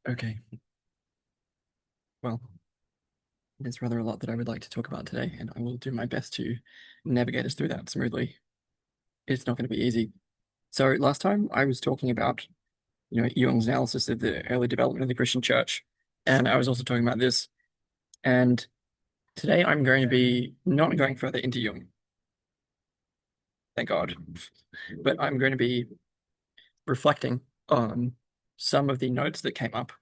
Okay. Well, there's rather a lot that I would like to talk about today, and I will do my best to navigate us through that smoothly. It's not going to be easy. So last time I was talking about, Jung's analysis of the early development of the Christian church, and I was also talking about this. And today I'm going to be not going further into Jung, thank God, but I'm going to be reflecting on some of the notes that came up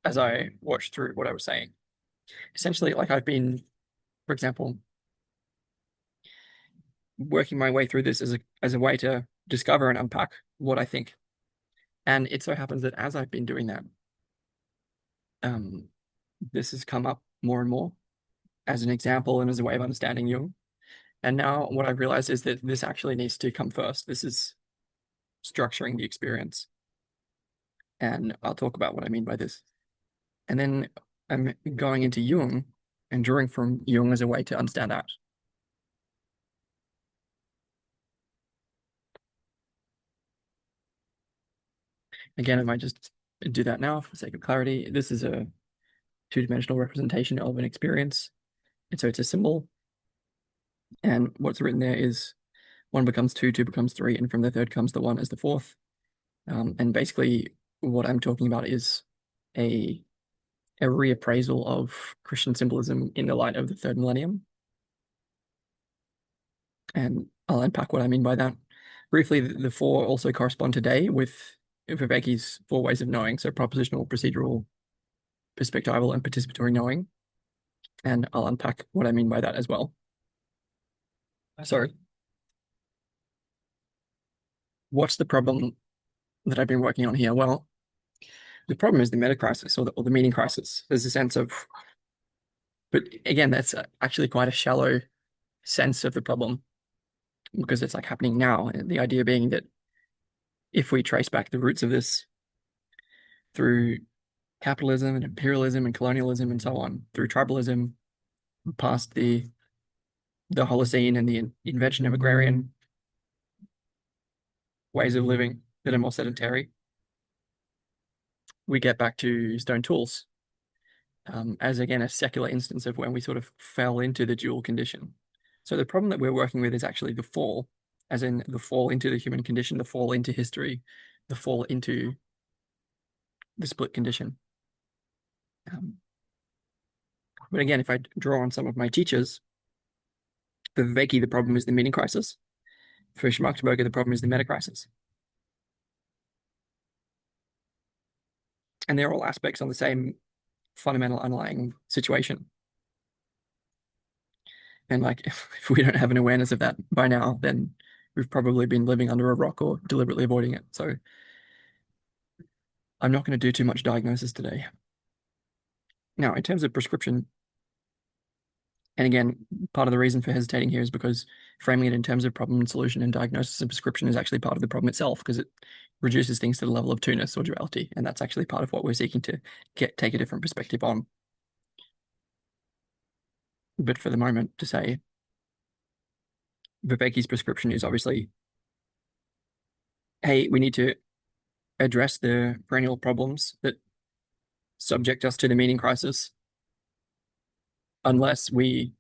as I watched through what I was saying. Essentially, like I've been, for example, working my way through this as a way to discover and unpack what I think. And it so happens that as I've been doing that, um, this has come up more and more as an example and as a way of understanding Jung. And now what I've realized is that this actually needs to come first. This is structuring the experience. And I'll talk about what I mean by this. And then I'm going into Jung and drawing from Jung as a way to understand that. Again, I might just do that now for the sake of clarity. This is a two-dimensional representation of an experience. And so it's a symbol. And what's written there is one becomes two, two becomes three, and from the third comes the one as the fourth. And basically, what I'm talking about is a reappraisal of Christian symbolism in the light of the third millennium. And I'll unpack what I mean by that. Briefly, the four also correspond today with Vervaeke's four ways of knowing, so propositional, procedural, perspectival, and participatory knowing. And I'll unpack what I mean by that as well. So, what's the problem that I've been working on here? Well, the problem is the metacrisis or the meaning crisis. There's a sense of, but again, that's actually quite a shallow sense of the problem because it's like happening now. And the idea being that if we trace back the roots of this through capitalism and imperialism and colonialism and so on, through tribalism, past the Holocene and the invention of agrarian ways of living that are more sedentary, we get back to stone tools as again a secular instance of when we sort of fell into the dual condition. So the problem that we're working with is actually the fall, as in the fall into the human condition, the fall into history, the fall into the split condition. But again, if I draw on some of my teachers, for Vervaeke, the problem is the meaning crisis. For Schmachtenberger, the problem is the metacrisis. And they're all aspects on the same fundamental underlying situation. And like, if we don't have an awareness of that by now, then we've probably been living under a rock or deliberately avoiding it. So I'm not going to do too much diagnosis today. Now, in terms of prescription, and again, part of the reason for hesitating here is because framing it in terms of problem and solution and diagnosis and prescription is actually part of the problem itself, because it reduces things to the level of two-ness or duality. And that's actually part of what we're seeking to take a different perspective on. But for the moment, to say Vervaeke's prescription is obviously, hey, we need to address the perennial problems that subject us to the meaning crisis unless we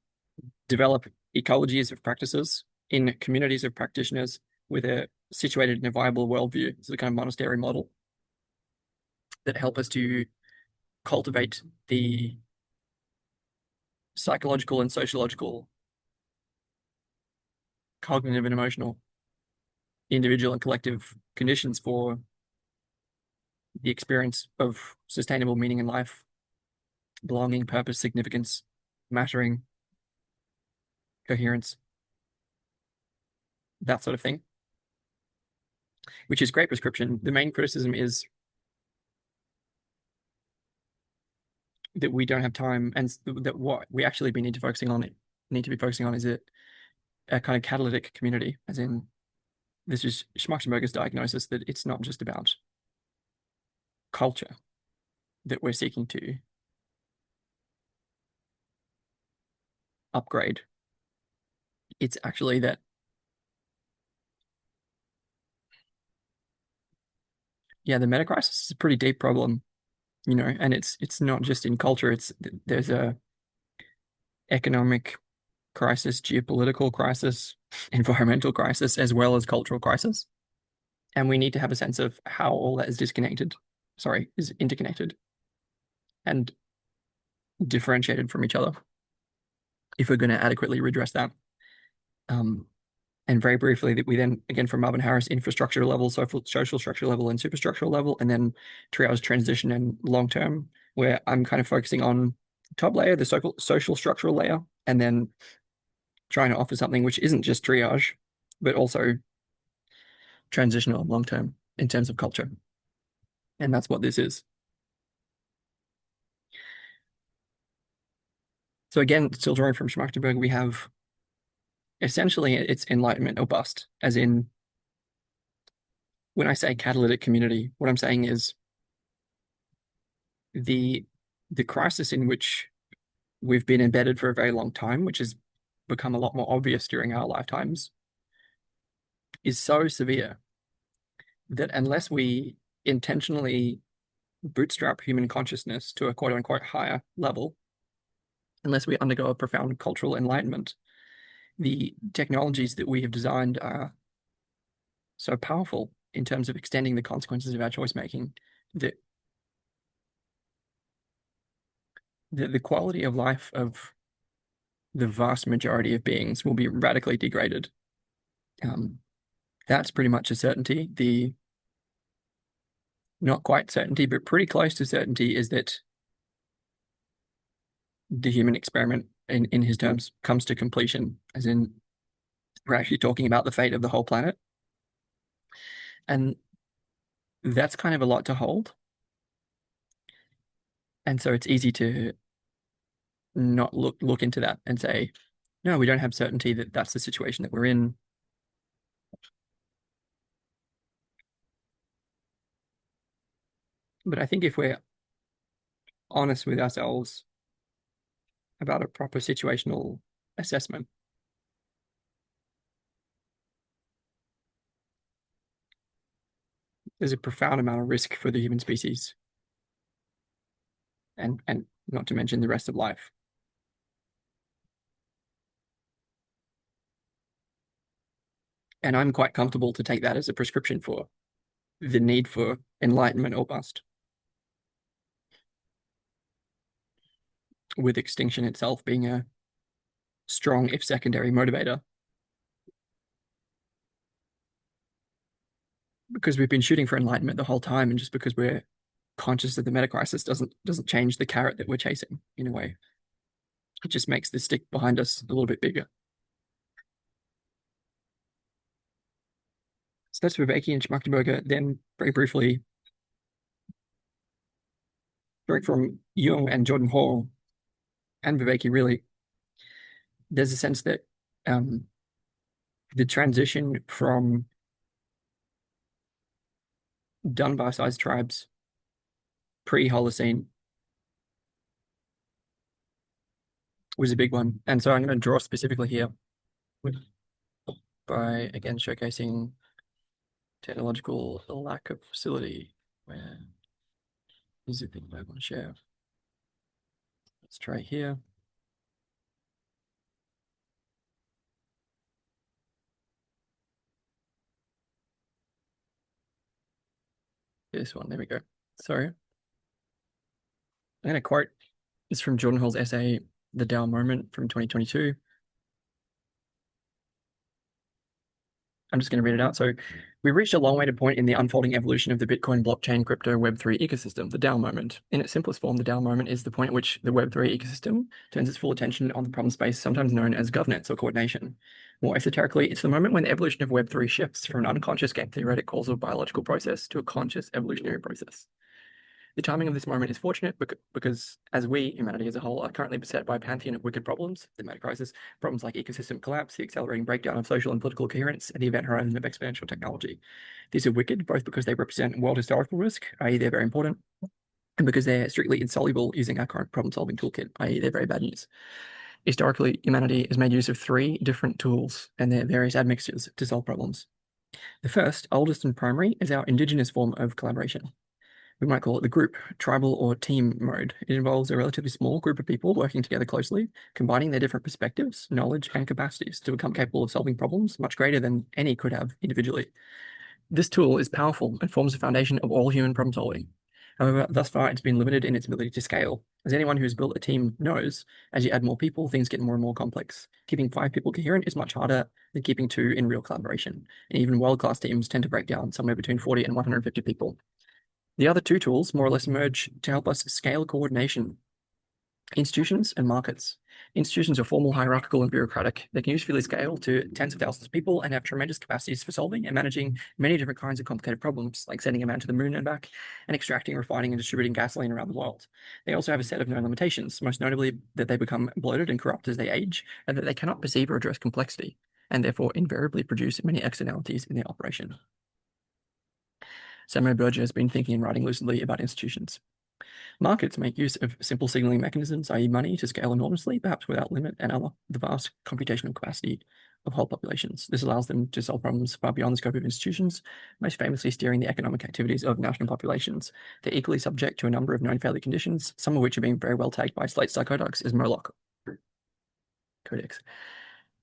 develop ecologies of practices in communities of practitioners with a situated in a viable worldview. It's the kind of monastery model that help us to cultivate the psychological and sociological, cognitive and emotional, individual and collective conditions for the experience of sustainable meaning in life, belonging, purpose, significance, mattering, coherence, that sort of thing, which is great prescription. The main criticism is that we don't have time, and that what we actually need to be focusing on is a kind of catalytic community, as in this is Schmachtenberger's diagnosis that it's not just about culture that we're seeking to upgrade. It's actually that yeah, the metacrisis is a pretty deep problem, and it's not just in culture. There's a economic crisis, geopolitical crisis, environmental crisis, as well as cultural crisis. And we need to have a sense of how all that is interconnected and differentiated from each other if we're going to adequately redress that. And very briefly, that we then, again, from Marvin Harris, infrastructure level, social structure level, and superstructural level, and then triage transition and long term, where I'm kind of focusing on top layer, the social structural layer, and then trying to offer something which isn't just triage, but also transitional long term in terms of culture. And that's what this is. So again, still drawing from Schmachtenberger, we have essentially it's enlightenment or bust, as in when I say catalytic community, what I'm saying is the crisis in which we've been embedded for a very long time, which has become a lot more obvious during our lifetimes, is so severe that unless we intentionally bootstrap human consciousness to a quote unquote higher level, unless we undergo a profound cultural enlightenment, the technologies that we have designed are so powerful in terms of extending the consequences of our choice making that the quality of life of the vast majority of beings will be radically degraded. That's pretty much a certainty. The not quite certainty, but pretty close to certainty, is that the human experiment, in his terms, comes to completion, as in we're actually talking about the fate of the whole planet. And that's kind of a lot to hold. And so it's easy to not look into that and say, no, we don't have certainty that that's the situation that we're in. But I think if we're honest with ourselves about a proper situational assessment, there's a profound amount of risk for the human species, and not to mention the rest of life. And I'm quite comfortable to take that as a prescription for the need for enlightenment or bust, with extinction itself being a strong, if secondary, motivator. Because we've been shooting for enlightenment the whole time, and just because we're conscious of the metacrisis doesn't change the carrot that we're chasing in a way. It just makes the stick behind us a little bit bigger. So that's Vervaeke and Schmachtenberger. Then very briefly, drawing from Jung and Jordan Hall and Vervaeke, really, there's a sense that the transition from Dunbar-sized tribes pre-Holocene was a big one. And so I'm going to draw specifically here by, again, showcasing technological lack of facility. Where is the thing I want to share? Let's try here. This one, there we go. Sorry. I'm going to quote this from Jordan Hall's essay, The DAO Moment, from 2022. I'm just going to read it out. So we've reached a long-awaited point in the unfolding evolution of the Bitcoin blockchain crypto Web3 ecosystem, the DAO moment. In its simplest form, the DAO moment is the point at which the Web3 ecosystem turns its full attention on the problem space, sometimes known as governance or coordination. More esoterically, it's the moment when the evolution of Web3 shifts from an unconscious game theoretic causal biological process to a conscious evolutionary process. The timing of this moment is fortunate because as we, humanity as a whole, are currently beset by a pantheon of wicked problems, the Metacrisis, problems like ecosystem collapse, the accelerating breakdown of social and political coherence, and the event horizon of exponential technology. These are wicked, both because they represent world historical risk, i.e. they're very important, and because they're strictly insoluble using our current problem-solving toolkit, i.e. they're very bad news. Historically, humanity has made use of three different tools and their various admixtures to solve problems. The first, oldest and primary, is our indigenous form of collaboration. We might call it the group, tribal, or team mode. It involves a relatively small group of people working together closely, combining their different perspectives, knowledge, and capacities to become capable of solving problems much greater than any could have individually. This tool is powerful and forms the foundation of all human problem solving. However, thus far, it's been limited in its ability to scale. As anyone who's built a team knows, as you add more people, things get more and more complex. Keeping 5 people coherent is much harder than keeping 2 in real collaboration. And even world-class teams tend to break down somewhere between 40 and 150 people. The other 2 tools more or less emerge to help us scale coordination. Institutions and markets. Institutions are formal, hierarchical, and bureaucratic. They can usually scale to tens of thousands of people and have tremendous capacities for solving and managing many different kinds of complicated problems, like sending a man to the moon and back, and extracting, refining, and distributing gasoline around the world. They also have a set of known limitations, most notably that they become bloated and corrupt as they age, and that they cannot perceive or address complexity, and therefore invariably produce many externalities in their operation. Samuel Berger has been thinking and writing lucidly about institutions. Markets make use of simple signaling mechanisms, i.e. money, to scale enormously, perhaps without limit, and unlock the vast computational capacity of whole populations. This allows them to solve problems far beyond the scope of institutions, most famously steering the economic activities of national populations. They're equally subject to a number of known failure conditions, some of which are being very well tagged by Slate Psychotics as Murloc Codex.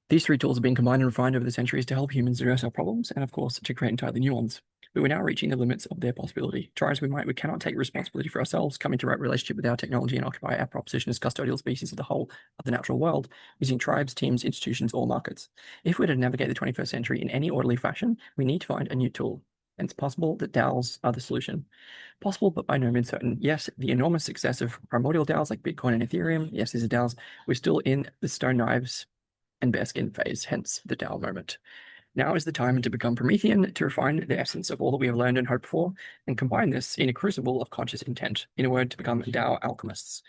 These 3 tools have been combined and refined over the centuries to help humans address our problems, and of course, to create entirely new ones. But we're now reaching the limits of their possibility. Try as we might, we cannot take responsibility for ourselves, come into right relationship with our technology, and occupy our proposition as custodial species of the whole of the natural world, using tribes, teams, institutions, or markets. If we're to navigate the 21st century in any orderly fashion, we need to find a new tool. And it's possible that DAOs are the solution. Possible, but by no means certain. Yes, the enormous success of primordial DAOs like Bitcoin and Ethereum, yes, these are DAOs. We're still in the stone knives and bearskin phase, hence the DAO moment. Now is the time to become Promethean, to refine the essence of all that we have learned and hoped for, and combine this in a crucible of conscious intent, in a word, to become DAO alchemists.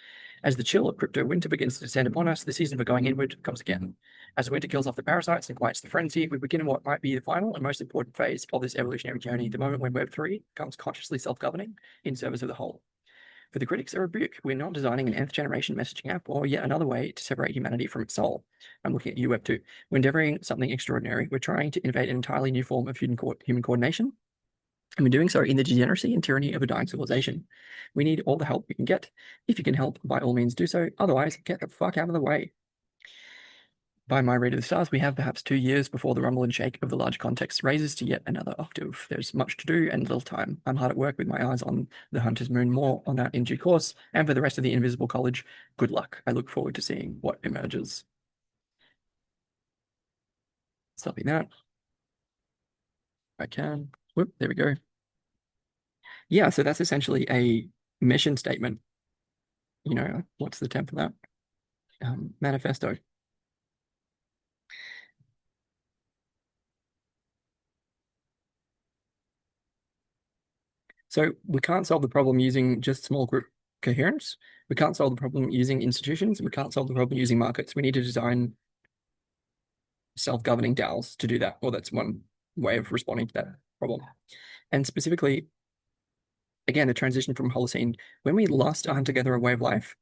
As the chill of crypto winter begins to descend upon us, the season for going inward comes again. As winter kills off the parasites and quiets the frenzy, we begin what might be the final and most important phase of this evolutionary journey, the moment when Web3 becomes consciously self-governing in service of the whole. For the critics, a rebuke. We're not designing an nth generation messaging app or yet another way to separate humanity from its soul. I'm looking at you, Web 2. We're endeavoring something extraordinary. We're trying to innovate an entirely new form of human coordination. And we're doing so in the degeneracy and tyranny of a dying civilization. We need all the help we can get. If you can help, by all means do so. Otherwise, get the fuck out of the way. By my read of the stars, we have perhaps 2 years before the rumble and shake of the large context raises to yet another octave. There's much to do and little time. I'm hard at work with my eyes on the Hunter's Moon, more on that in due course. And for the rest of the Invisible College, good luck. I look forward to seeing what emerges. Stopping that. If I can. Whoop, there we go. Yeah, so that's essentially a mission statement. You know, what's the term for that? Manifesto. So we can't solve the problem using just small group coherence. We can't solve the problem using institutions. We can't solve the problem using markets. We need to design self-governing DAOs to do that. Well, that's one way of responding to that problem. And specifically, again, the transition from Holocene, when we lost a hunter-gatherer way of life,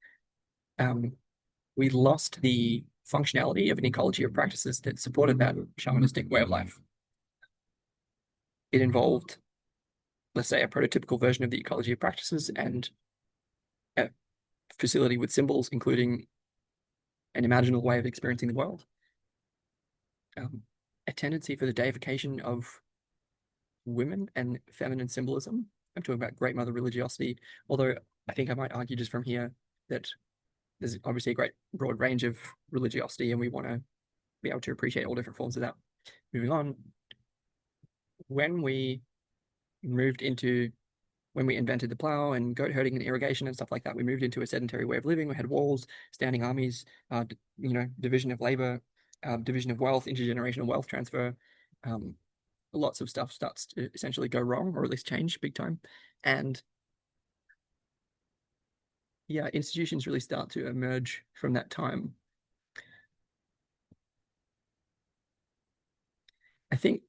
we lost the functionality of an ecology of practices that supported that shamanistic way of life. It involved, let's say, a prototypical version of the ecology of practices and a facility with symbols, including an imaginal way of experiencing the world, a tendency for the deification of women and feminine symbolism. I'm talking about Great Mother religiosity, although I think I might argue just from here that there's obviously a great broad range of religiosity, and we want to be able to appreciate all different forms of that. Moving on, when we invented the plow and goat herding and irrigation and stuff like that, we moved into a sedentary way of living. We had walls, standing armies, division of labor, division of wealth, intergenerational wealth transfer. Lots of stuff starts to essentially go wrong, or at least change big time. And yeah, institutions really start to emerge from that time. I think,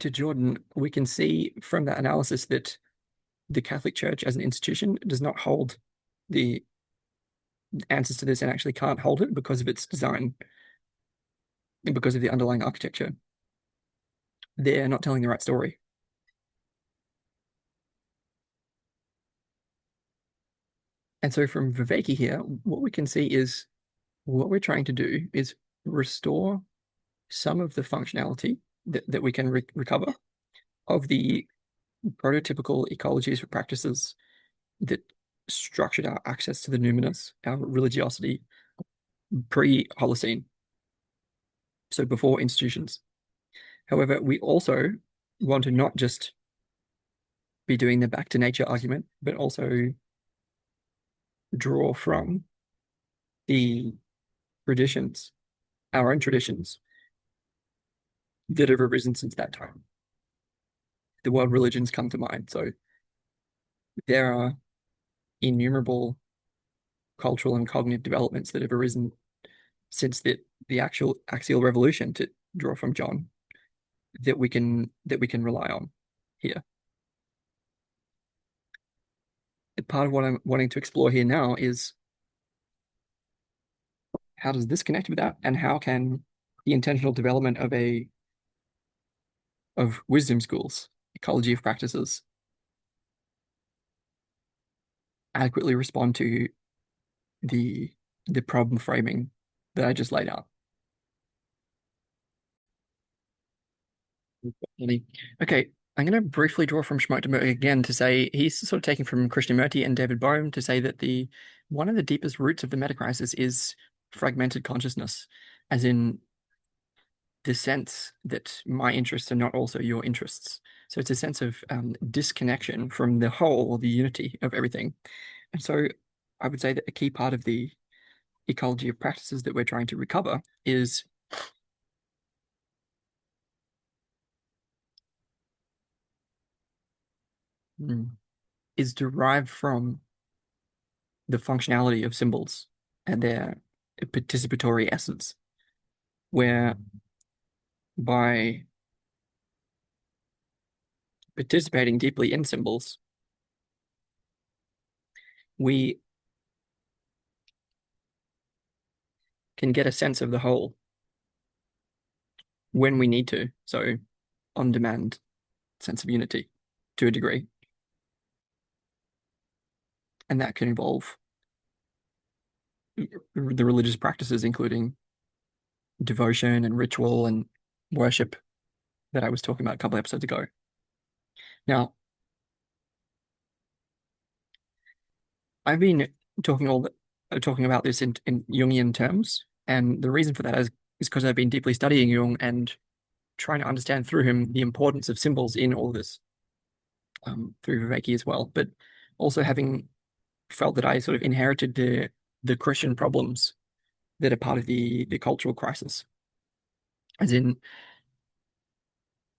to Jordan, we can see from that analysis that the Catholic Church as an institution does not hold the answers to this, and actually can't hold it because of its design and because of the underlying architecture. they're not telling the right story. And so from Vervaeke here, what we can see is what we're trying to do is restore some of the functionality that we can recover of the prototypical ecologies or practices that structured our access to the numinous, our religiosity, pre-Holocene, so before institutions. However, we also want to not just be doing the back to nature argument, but also draw from the traditions, our own traditions that have arisen since that time. The world religions come to mind. So there are innumerable cultural and cognitive developments that have arisen since the actual axial revolution, to draw from John, that we can rely on here. Part of what I'm wanting to explore here now is how does this connect with that, and how can the intentional development of wisdom schools, ecology of practices, adequately respond to the problem framing that I just laid out. Okay, I'm going to briefly draw from Schmachtenberger again to say he's sort of taking from Krishnamurti and David Bohm to say that one of the deepest roots of the metacrisis is fragmented consciousness, as in the sense that my interests are not also your interests. So it's a sense of disconnection from the whole or the unity of everything. And so I would say that a key part of the ecology of practices that we're trying to recover is derived from the functionality of symbols and their participatory essence, where by participating deeply in symbols, we can get a sense of the whole when we need to. So on demand sense of unity to a degree. And that can involve the religious practices, including devotion and ritual and worship that I was talking about a couple of episodes ago. Now, I've been talking about this in Jungian terms, and the reason for that is because I've been deeply studying Jung and trying to understand through him the importance of symbols in all this, through Vervaeke as well, but also having felt that I sort of inherited the Christian problems that are part of the cultural crisis. As in,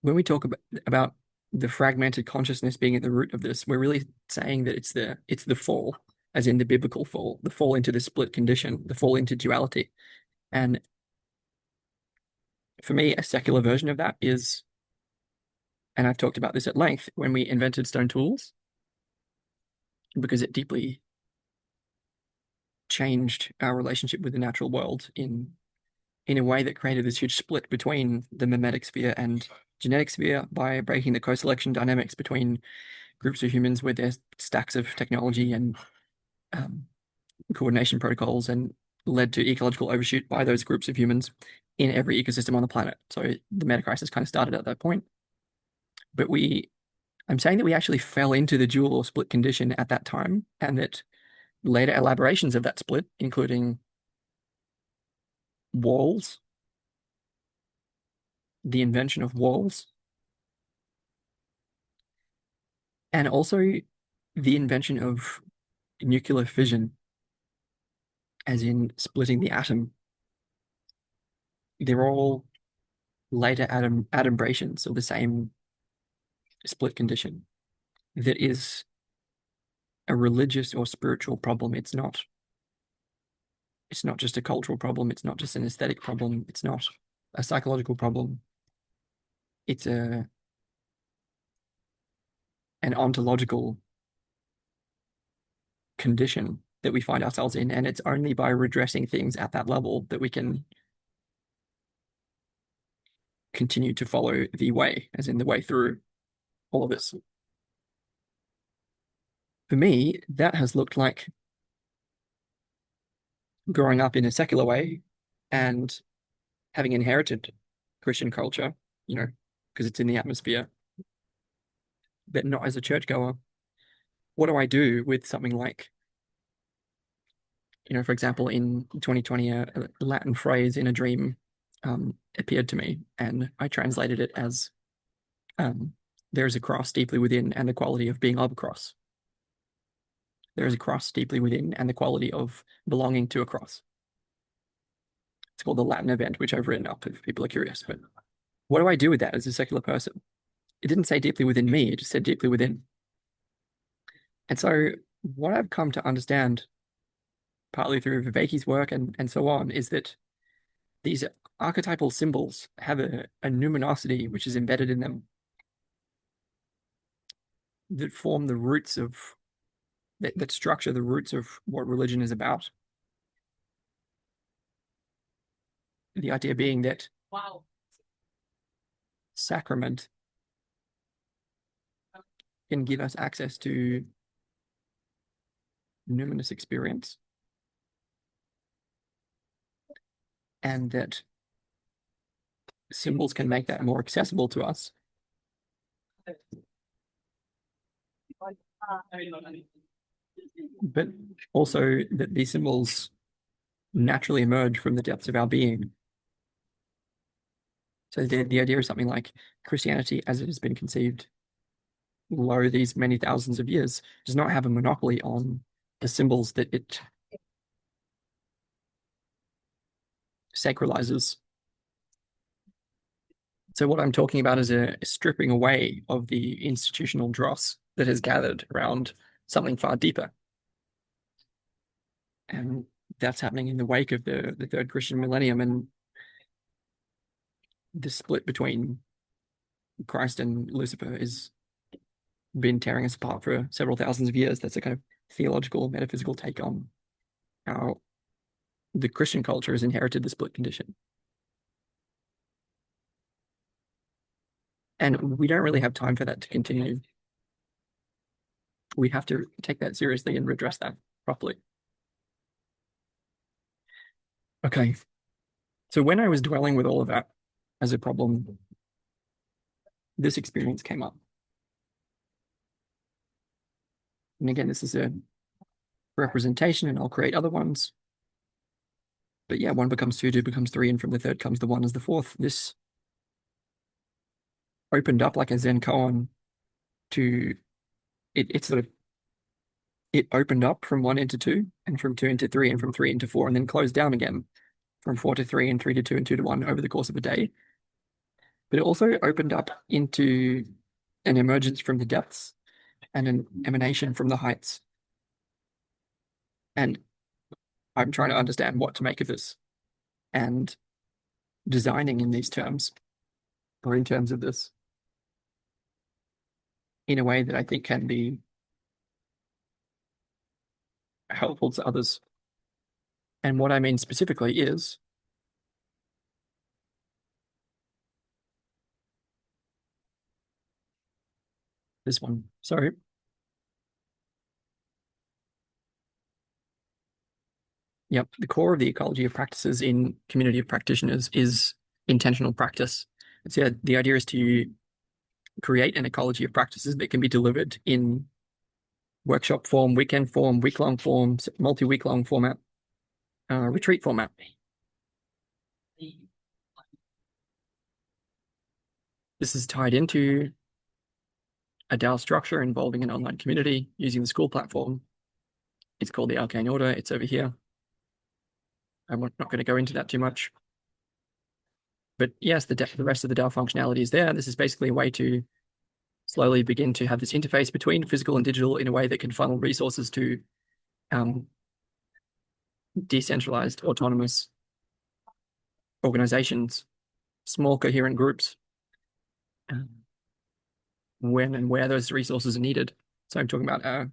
when we talk about the fragmented consciousness being at the root of this, we're really saying that it's the fall, as in the biblical fall, the fall into the split condition, the fall into duality. And for me, a secular version of that is, and I've talked about this at length, when we invented stone tools, because it deeply changed our relationship with the natural world in a way that created this huge split between the mimetic sphere and genetic sphere by breaking the co-selection dynamics between groups of humans with their stacks of technology and coordination protocols, and led to ecological overshoot by those groups of humans in every ecosystem on the planet. So the metacrisis kind of started at that point. But I'm saying that we actually fell into the dual or split condition at that time, and that later elaborations of that split, including walls, the invention of walls, and also the invention of nuclear fission, as in splitting the atom. They're all later adumbrations of the same split condition that is a religious or spiritual problem. It's not just a cultural problem, it's not just an aesthetic problem, it's not a psychological problem. It's an ontological condition that we find ourselves in, and it's only by redressing things at that level that we can continue to follow the way, as in the way through all of this. For me, that has looked like growing up in a secular way and having inherited Christian culture, because it's in the atmosphere, but not as a churchgoer. What do I do with something like, for example, in 2020, a Latin phrase in a dream appeared to me, and I translated it as there is a cross deeply within and the quality of being of a cross. There is a cross deeply within and the quality of belonging to a cross. It's called the Latin event, which I've written up if people are curious. But what do I do with that as a secular person? It didn't say deeply within me, it just said deeply within. And so what I've come to understand, partly through Vervaeke's work and so on, is that these archetypal symbols have a numinosity which is embedded in them that form the roots of, that structure the roots of what religion is about. The idea being that sacrament can give us access to numinous experience, and that symbols can make that more accessible to us. But also that these symbols naturally emerge from the depths of our being. So the idea is something like Christianity, as it has been conceived over these many thousands of years, does not have a monopoly on the symbols that it sacralizes. So what I'm talking about is a stripping away of the institutional dross that has gathered around something far deeper. And that's happening in the wake of the third Christian millennium and the split between Christ and Lucifer has been tearing us apart for several thousands of years. That's a kind of theological, metaphysical take on how the Christian culture has inherited the split condition. And we don't really have time for that to continue. We have to take that seriously and redress that properly. Okay. So when I was dwelling with all of that as a problem, this experience came up. And again, this is a representation, and I'll create other ones. But yeah, one becomes two becomes three, and from the third comes the one as the fourth. This opened up like a Zen koan to it opened up from one into two, and from two into three, and from three into four, and then closed down again from four to three, and three to two, and two to one over the course of a day. But it also opened up into an emergence from the depths and an emanation from the heights. And I'm trying to understand what to make of this and designing in these terms, or in terms of this, in a way that I think can be helpful to others. And what I mean specifically is this one. So yep, the core of the ecology of practices in community of practitioners is intentional practice. So the idea is to create an ecology of practices that can be delivered in workshop form, weekend form, week-long form, multi-week-long format, retreat format. This is tied into a DAO structure involving an online community using the school platform. It's called the Arcane Order. It's over here. I'm not going to go into that too much. But yes, the rest of the DAO functionality is there. This is basically a way to slowly begin to have this interface between physical and digital in a way that can funnel resources to decentralized autonomous organizations, small coherent groups, when and where those resources are needed. So I'm talking about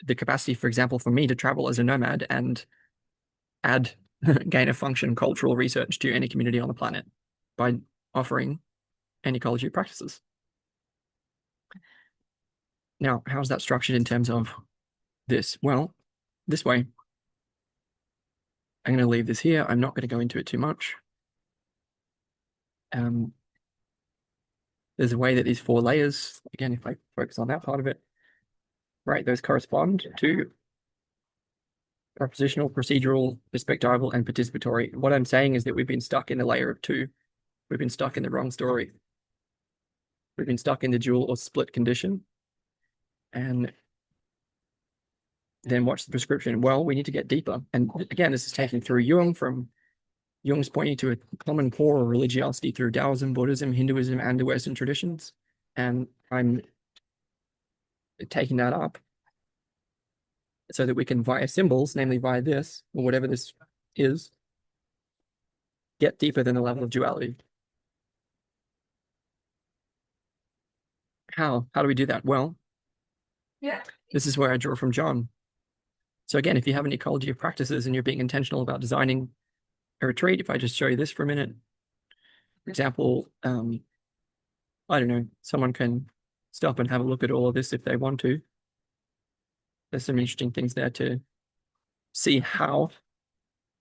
the capacity, for example, for me to travel as a nomad and add gain of function cultural research to any community on the planet. by offering an ecology of practices. Now, how's that structured in terms of this? Well, this way. I'm going to leave this here. I'm not going to go into it too much. There's a way that these 4 layers, again, if I focus on that part of it, right, those correspond to propositional, procedural, perspectival, and participatory. What I'm saying is that we've been stuck in a layer of 2. We've been stuck in the wrong story. We've been stuck in the dual or split condition. And then what's the prescription? Well, we need to get deeper. And again, this is taken through Jung, from Jung's pointing to a common core of religiosity through Taoism, Buddhism, Hinduism, and the Western traditions. And I'm taking that up so that we can, via symbols, namely via this, or whatever this is, get deeper than the level of duality. How do we do that? Well, this is where I draw from John. So again, if you have an ecology of practices and you're being intentional about designing a retreat, if I just show you this for a minute, for example, I don't know, someone can stop and have a look at all of this if they want to. There's some interesting things there to see how.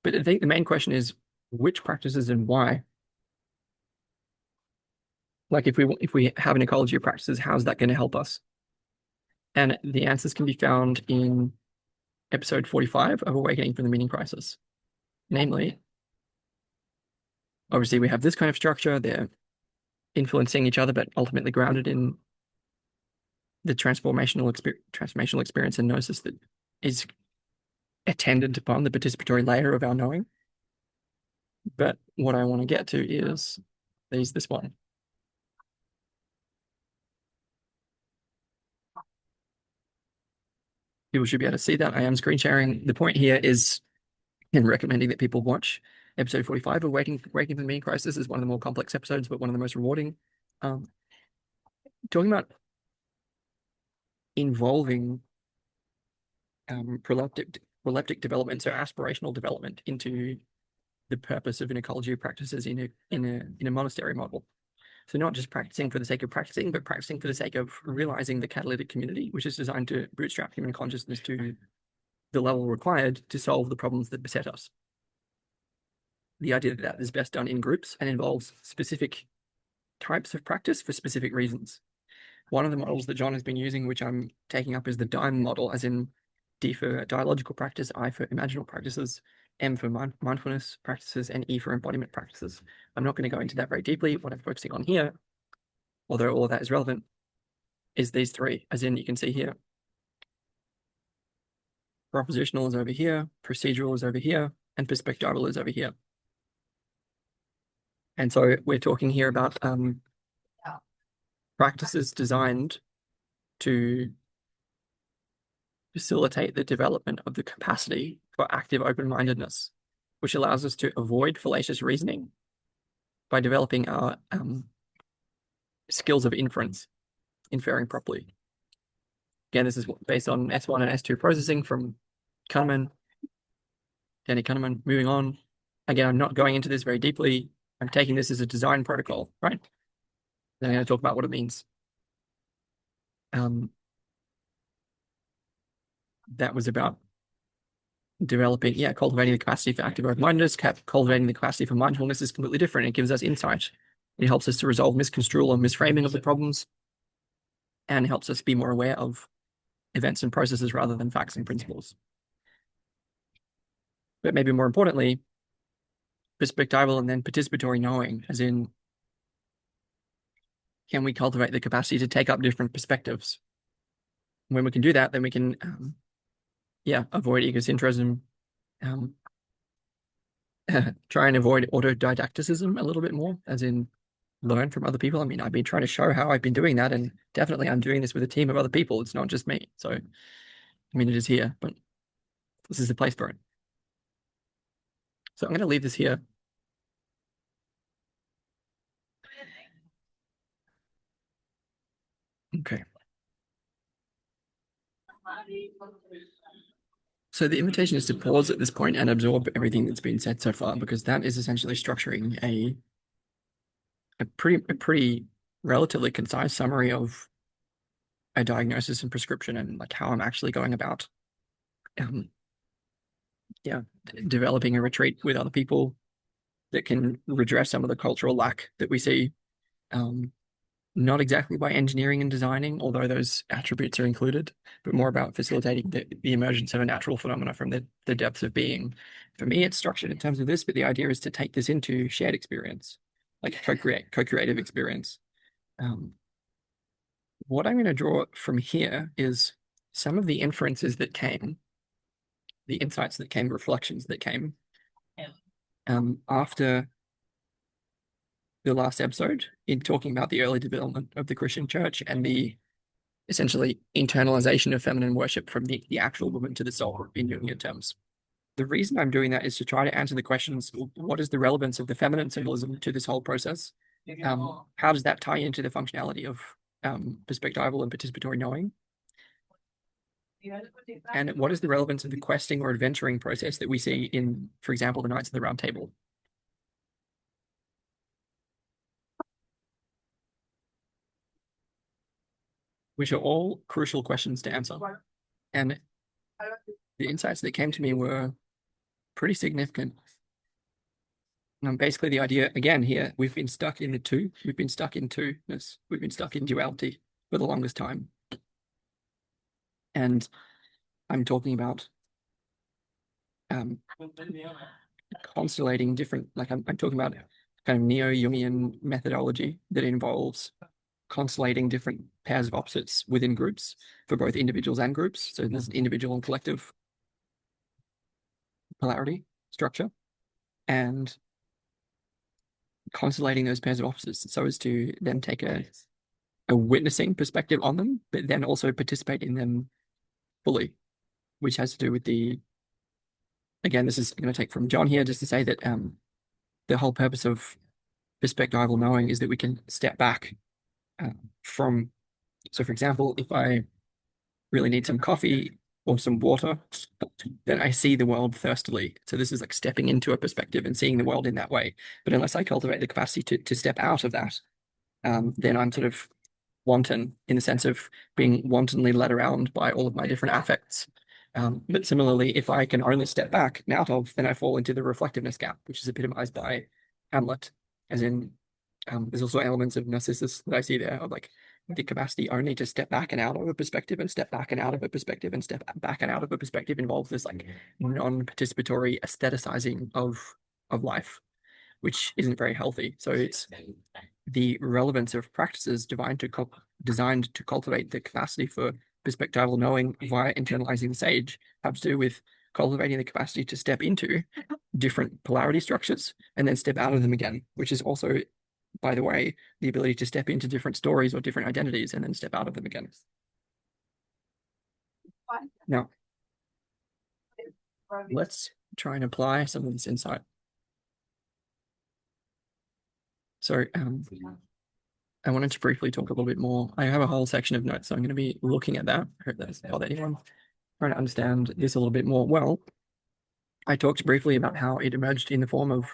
But I think the main question is which practices and why. Like if we have an ecology of practices, how's that going to help us? And the answers can be found in episode 45 of Awakening from the Meaning Crisis. Namely, obviously we have this kind of structure, they're influencing each other, but ultimately grounded in the transformational experience and gnosis that is attendant upon the participatory layer of our knowing. But what I want to get to is this one. People should be able to see that. I am screen sharing. The point here is in recommending that people watch episode 45 of Awakening from the Meaning Crisis. Is one of the more complex episodes, but one of the most rewarding. Talking about involving proleptic development, so aspirational development, into the purpose of an ecology of practices in a monastery model. So not just practicing for the sake of practicing, but practicing for the sake of realizing the catalytic community, which is designed to bootstrap human consciousness to the level required to solve the problems that beset us. The idea that is best done in groups and involves specific types of practice for specific reasons. One of the models that John has been using, which I'm taking up, is the DIME model, as in D for dialogical practice, I for imaginal practices, M for mindfulness practices, and E for embodiment practices. I'm not going to go into that very deeply. What I'm focusing on here, although all of that is relevant, is these 3, as in you can see here. Propositional is over here, procedural is over here, and perspectival is over here. And so we're talking here about practices designed to facilitate the development of the capacity for active open-mindedness, which allows us to avoid fallacious reasoning by developing our skills of inference, inferring properly. Again, this is based on S1 and S2 processing from Kahneman, Danny Kahneman. Moving on. Again, I'm not going into this very deeply. I'm taking this as a design protocol, right? Then I'm going to talk about what it means. That was about developing, cultivating the capacity for active open-mindedness. Cultivating the capacity for mindfulness is completely different. It gives us insight. It helps us to resolve misconstrual or misframing of the problems, and helps us be more aware of events and processes rather than facts and principles. But maybe more importantly, perspectival and then participatory knowing, as in, can we cultivate the capacity to take up different perspectives? When we can do that, then we can, avoid egocentrism, try and avoid autodidacticism a little bit more, as in learn from other people. I mean, I've been trying to show how I've been doing that, and definitely I'm doing this with a team of other people. It's not just me. So, I mean, it is here, but this is the place for it. So I'm going to leave this here. Okay. So the invitation is to pause at this point and absorb everything that's been said so far, because that is essentially structuring a a pretty relatively concise summary of a diagnosis and prescription and like how I'm actually going about um yeah developing a retreat with other people that can redress some of the cultural lack that we see. Um, not exactly by engineering and designing, although those attributes are included, but more about facilitating the emergence of a natural phenomena from the depths of being. For me, it's structured in terms of this, but the idea is to take this into shared experience, like co-creative experience. Um, what I'm going to draw from here is some of the inferences that came, the insights that came, reflections that came after the last episode in talking about the early development of the Christian church and the essentially internalization of feminine worship from the actual woman to the soul in Jungian terms. The reason I'm doing that is to try to answer the questions: what is the relevance of the feminine symbolism to this whole process? How does that tie into the functionality of perspectival and participatory knowing? And what is the relevance of the questing or adventuring process that we see in, for example, the Knights of the Round Table? Which are all crucial questions to answer. And the insights that came to me were pretty significant. Basically, the idea again here, we've been stuck in the two, we've been stuck in two-ness, we've been stuck in duality for the longest time. And I'm talking about constellating different, like I'm talking about kind of neo-Jungian methodology that involves constellating different pairs of opposites within groups for both individuals and groups. So there's individual and collective polarity structure, and constellating those pairs of opposites so as to then take a witnessing perspective on them, but then also participate in them fully, which has to do with again, this is going to take from John here just to say that the whole purpose of perspectival knowing is that we can step back from, so for example, if I really need some coffee or some water, then I see the world thirstily. So this is like stepping into a perspective and seeing the world in that way. But unless I cultivate the capacity to step out of that, then I'm sort of wanton in the sense of being wantonly led around by all of my different affects. But similarly, if I can only step back and out of, then I fall into the reflectiveness gap, which is epitomized by Hamlet, as in there's also elements of Narcissus that I see there of like the capacity only to step back and out of a perspective and step back and out of a perspective and step back and out of a perspective involves this like non-participatory aestheticizing of life, which isn't very healthy. So it's the relevance of practices designed to cultivate the capacity for perspectival knowing via internalizing the sage have to do with cultivating the capacity to step into different polarity structures and then step out of them again, which is also, by the way, the ability to step into different stories or different identities and then step out of them again. Now, let's try and apply some of this insight. So I wanted to briefly talk a little bit more. I have a whole section of notes, so I'm going to be looking at that. I hope that doesn't bother anyone. Trying to understand this a little bit more. Well, I talked briefly about how it emerged in the form of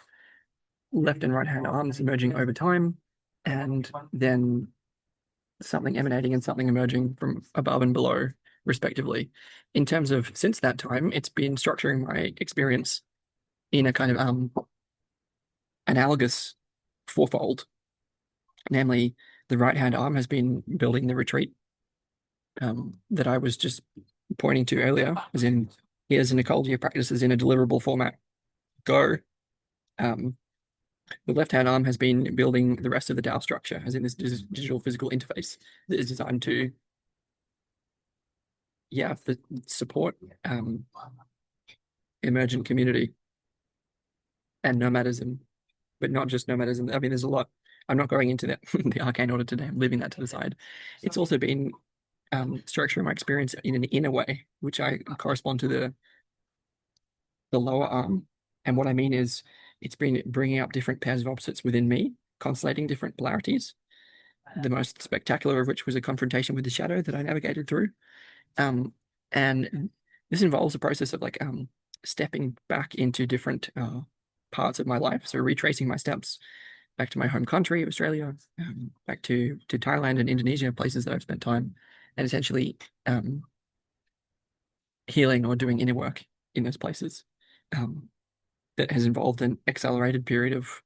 left and right hand arms emerging over time, and then something emanating and something emerging from above and below, respectively. In terms of since that time, it's been structuring my experience in a kind of analogous fourfold. Namely, the right hand arm has been building the retreat that I was just pointing to earlier, as in here's an ecology of practices in a deliverable format. Go. The left-hand arm has been building the rest of the DAO structure, as in this digital physical interface that is designed to, support emergent community and nomadism, but not just nomadism. I mean, there's a lot. I'm not going into that the arcane order today. I'm leaving that to the side. It's also been structuring my experience in an inner way, which I correspond to the lower arm. And what I mean is it's been bringing up different pairs of opposites within me, constellating different polarities. The most spectacular of which was a confrontation with the shadow that I navigated through. And this involves a process of like stepping back into different parts of my life. So retracing my steps back to my home country, Australia, back to Thailand and Indonesia, places that I've spent time, and essentially healing or doing inner work in those places that has involved an accelerated period of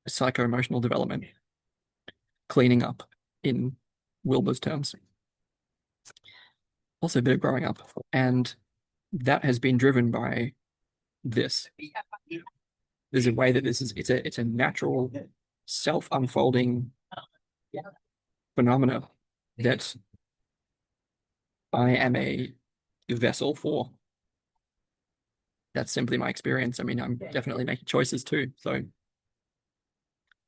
psycho-emotional development, cleaning up in Wilbur's terms. Also a bit of growing up. And that has been driven by this. There's a way that it's a natural self-unfolding phenomena that I am a vessel for. That's simply my experience. I mean, I'm definitely making choices too. So,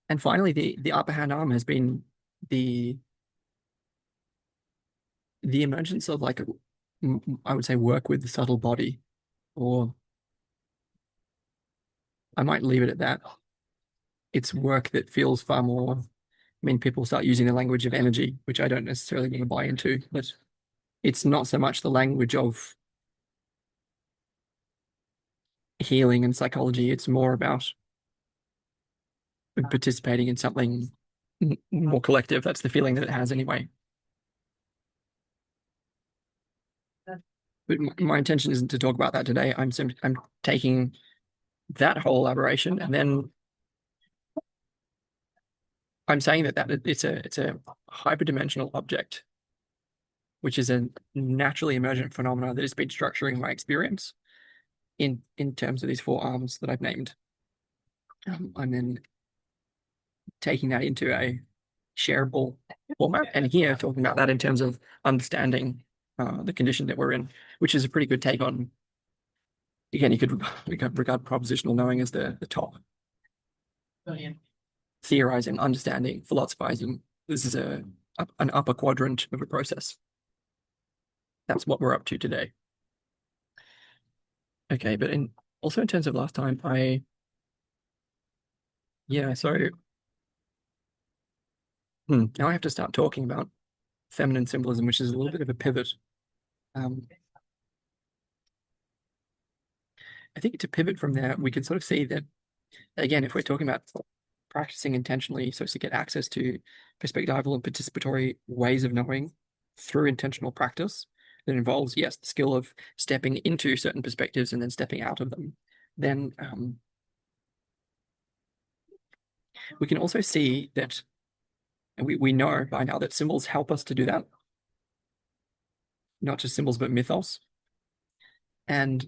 and finally, the upper hand arm has been the emergence of like I would say work with the subtle body, or I might leave it at that. It's work that feels far more. I mean, people start using the language of energy, which I don't necessarily want to buy into, but it's not so much the language of healing and psychology. It's more about participating in something more collective. That's the feeling that it has anyway. But my intention isn't to talk about that today. I'm taking that whole elaboration, and then I'm saying that it's a hyperdimensional object, which is a naturally emergent phenomena that has been structuring my experience in terms of these four arms that I've named. I'm then taking that into a shareable format, and here talking about that in terms of understanding the condition that we're in, which is a pretty good take on. Again, you could regard propositional knowing as the top. Theorizing, understanding, philosophizing. This is an upper quadrant of a process. That's what we're up to today. Okay, but also in terms of last time, so now I have to start talking about feminine symbolism, which is a little bit of a pivot. I think to pivot from there, we can sort of see that, again, if we're talking about practicing intentionally, so as to get access to perspectival and participatory ways of knowing through intentional practice that involves, yes, the skill of stepping into certain perspectives and then stepping out of them, then we can also see that, and we know by now that symbols help us to do that. Not just symbols, but mythos. And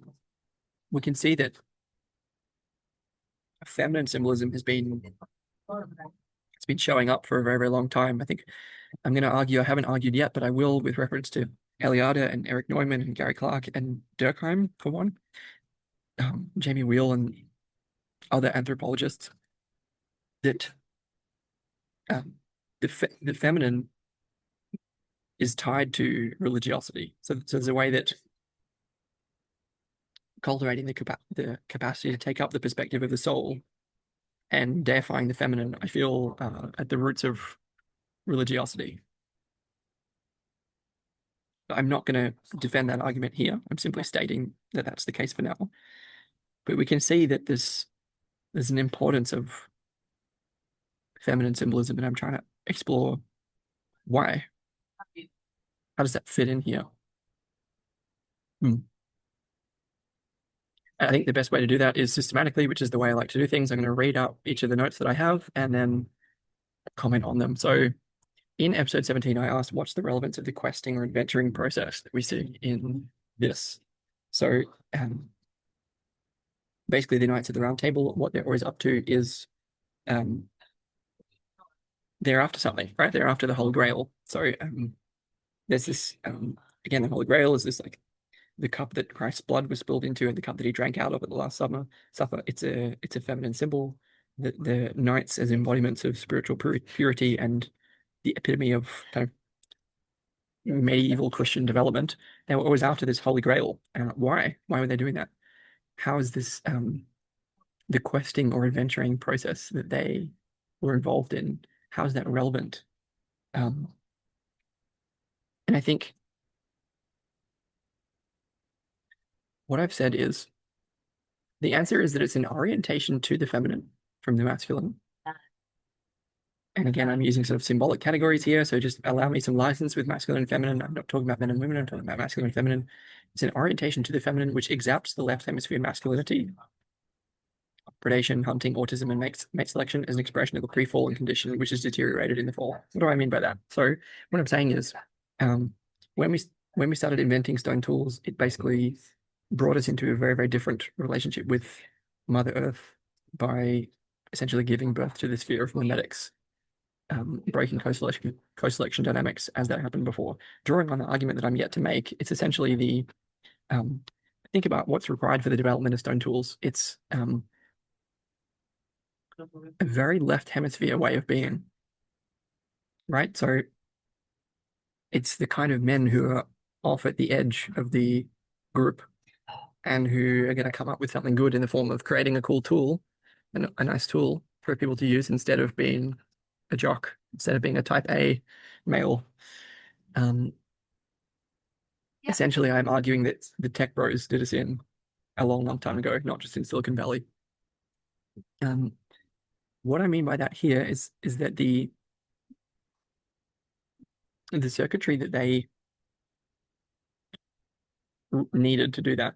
we can see that feminine symbolism has been showing up for a very, very long time. I think I'm going to argue, I haven't argued yet, but I will with reference to Eliade and Eric Neumann and Gary Clark and Durkheim, for one, Jamie Wheel and other anthropologists, that the feminine is tied to religiosity. So there's a way that cultivating the capacity to take up the perspective of the soul and deifying the feminine, I feel, at the roots of religiosity. I'm not going to defend that argument here. I'm simply stating that that's the case for now. But we can see that there's an importance of feminine symbolism, and I'm trying to explore why. How does that fit in here? I think the best way to do that is systematically, which is the way I like to do things. I'm going to read out each of the notes that I have and then comment on them. So in episode 17, I asked, what's the relevance of the questing or adventuring process that we see in this? So basically the Knights of the Round Table, what they're always up to is they're after something, right? They're after the Holy Grail. So there's this, again, the Holy Grail is this like the cup that Christ's blood was spilled into and the cup that he drank out of at the Last Supper. It's a feminine symbol. The knights as embodiments of spiritual purity and the epitome of kind of medieval Christian development. They were always after this Holy Grail. Why? Why were they doing that? How is this the questing or adventuring process that they were involved in? How is that relevant? And I think what I've said is the answer is that it's an orientation to the feminine. from the masculine. And again, I'm using sort of symbolic categories here, so just allow me some license with masculine and feminine. I'm not talking about men and women, I'm talking about masculine and feminine. It's an orientation to the feminine which exalts the left hemisphere masculinity. Predation, hunting, autism, and mate selection as an expression of the pre-fallen condition, which is deteriorated in the fall. What do I mean by that? So what I'm saying is, when we started inventing stone tools, it basically brought us into a very, very different relationship with Mother Earth by essentially giving birth to this fear of mimetics, breaking co-selection dynamics as that happened before. Drawing on the argument that I'm yet to make, it's essentially the think about what's required for the development of stone tools. It's a very left hemisphere way of being, right? So it's the kind of men who are off at the edge of the group and who are going to come up with something good in the form of creating a cool tool, and a nice tool for people to use instead of being a jock, instead of being a type A male. Essentially, I'm arguing that the tech bros did us in a long, long time ago, not just in Silicon Valley. What I mean by that here is that the circuitry that they needed to do that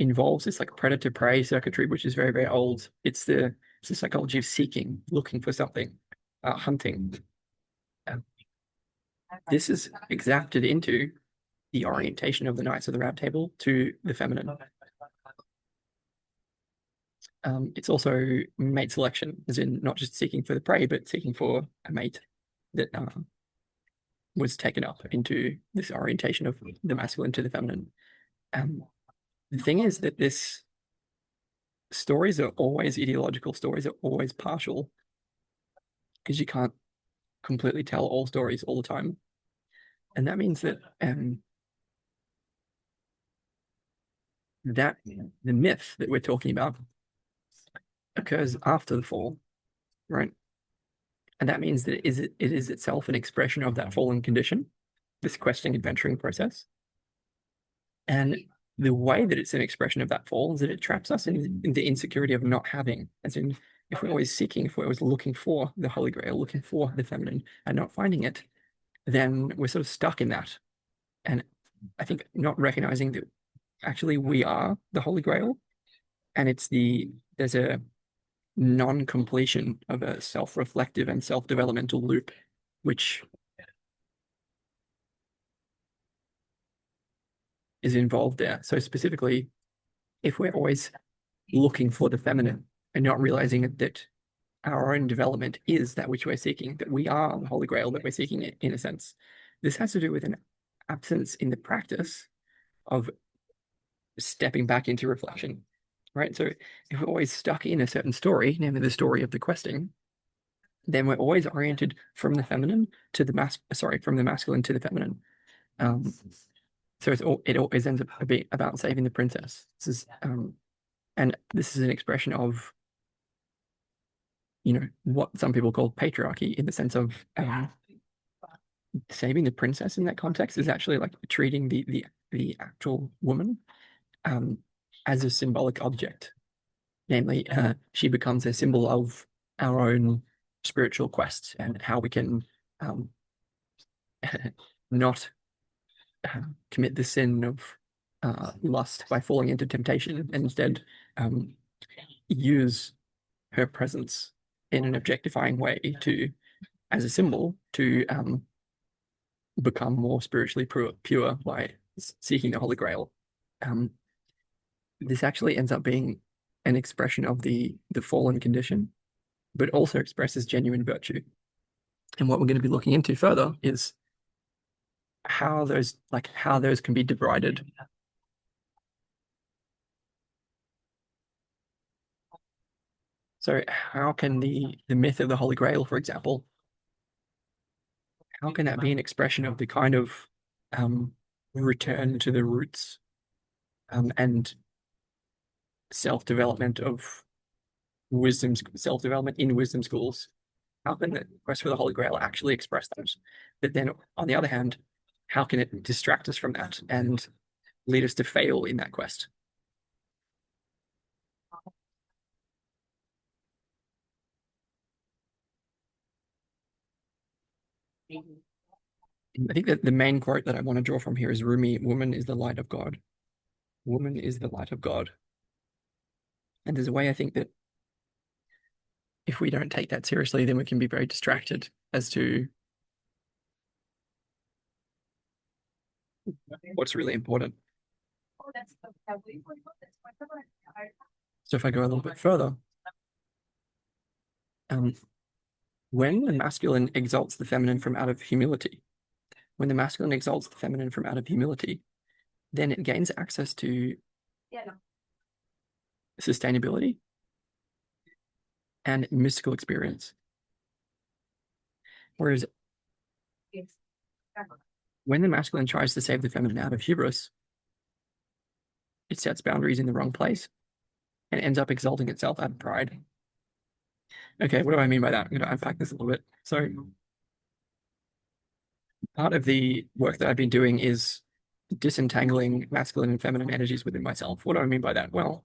involves this like predator-prey circuitry, which is very, very old. It's the psychology of seeking, looking for something, hunting. This is exacted into the orientation of the Knights of the Round Table to the feminine. It's also mate selection, as in not just seeking for the prey, but seeking for a mate that was taken up into this orientation of the masculine to the feminine. The thing is that stories are always ideological, stories are always partial, because you can't completely tell all stories all the time. And that means that that the myth that we're talking about occurs after the fall, right? And that means that it is itself an expression of that fallen condition, this questing, adventuring process. And the way that it's an expression of that fall is that it traps us in the insecurity of not having, as in, if we're always seeking, if we're always looking for the Holy Grail, looking for the feminine and not finding it, then we're sort of stuck in that. And I think not recognizing that actually we are the Holy Grail, and there's a non-completion of a self-reflective and self-developmental loop, which is involved there. So specifically, if we're always looking for the feminine and not realizing that our own development is that which we're seeking, that we are the Holy Grail that we're seeking in a sense, this has to do with an absence in the practice of stepping back into reflection, right? So if we're always stuck in a certain story, namely the story of the questing, then we're always oriented from the feminine to from the masculine to the feminine. So it always ends up being about saving the princess. And this is an expression of, what some people call patriarchy, in the sense of saving the princess in that context is actually like treating the actual woman as a symbolic object. Namely, she becomes a symbol of our own spiritual quest and how we can not commit the sin of lust by falling into temptation, and instead use her presence in an objectifying way as a symbol to become more spiritually pure by seeking the Holy Grail. This actually ends up being an expression of the fallen condition, but also expresses genuine virtue. And what we're going to be looking into further is how those can be derided. So how can the myth of the Holy Grail, for example, how can that be an expression of the kind of return to the roots and self-development in wisdom schools? How can the quest for the Holy Grail actually express those? But then, on the other hand, how can it distract us from that and lead us to fail in that quest? I think that the main quote that I want to draw from here is Rumi, "Woman is the light of God." Woman is the light of God. And there's a way I think that if we don't take that seriously, then we can be very distracted as to what's really important. So if I go a little bit further, um, when the masculine exalts the feminine from out of humility, when the masculine exalts the feminine from out of humility, then it gains access to sustainability and mystical experience. Whereas when the masculine tries to save the feminine out of hubris, it sets boundaries in the wrong place and ends up exalting itself out of pride. Okay, what do I mean by that? I'm going to unpack this a little bit. So part of the work that I've been doing is disentangling masculine and feminine energies within myself. What do I mean by that? Well,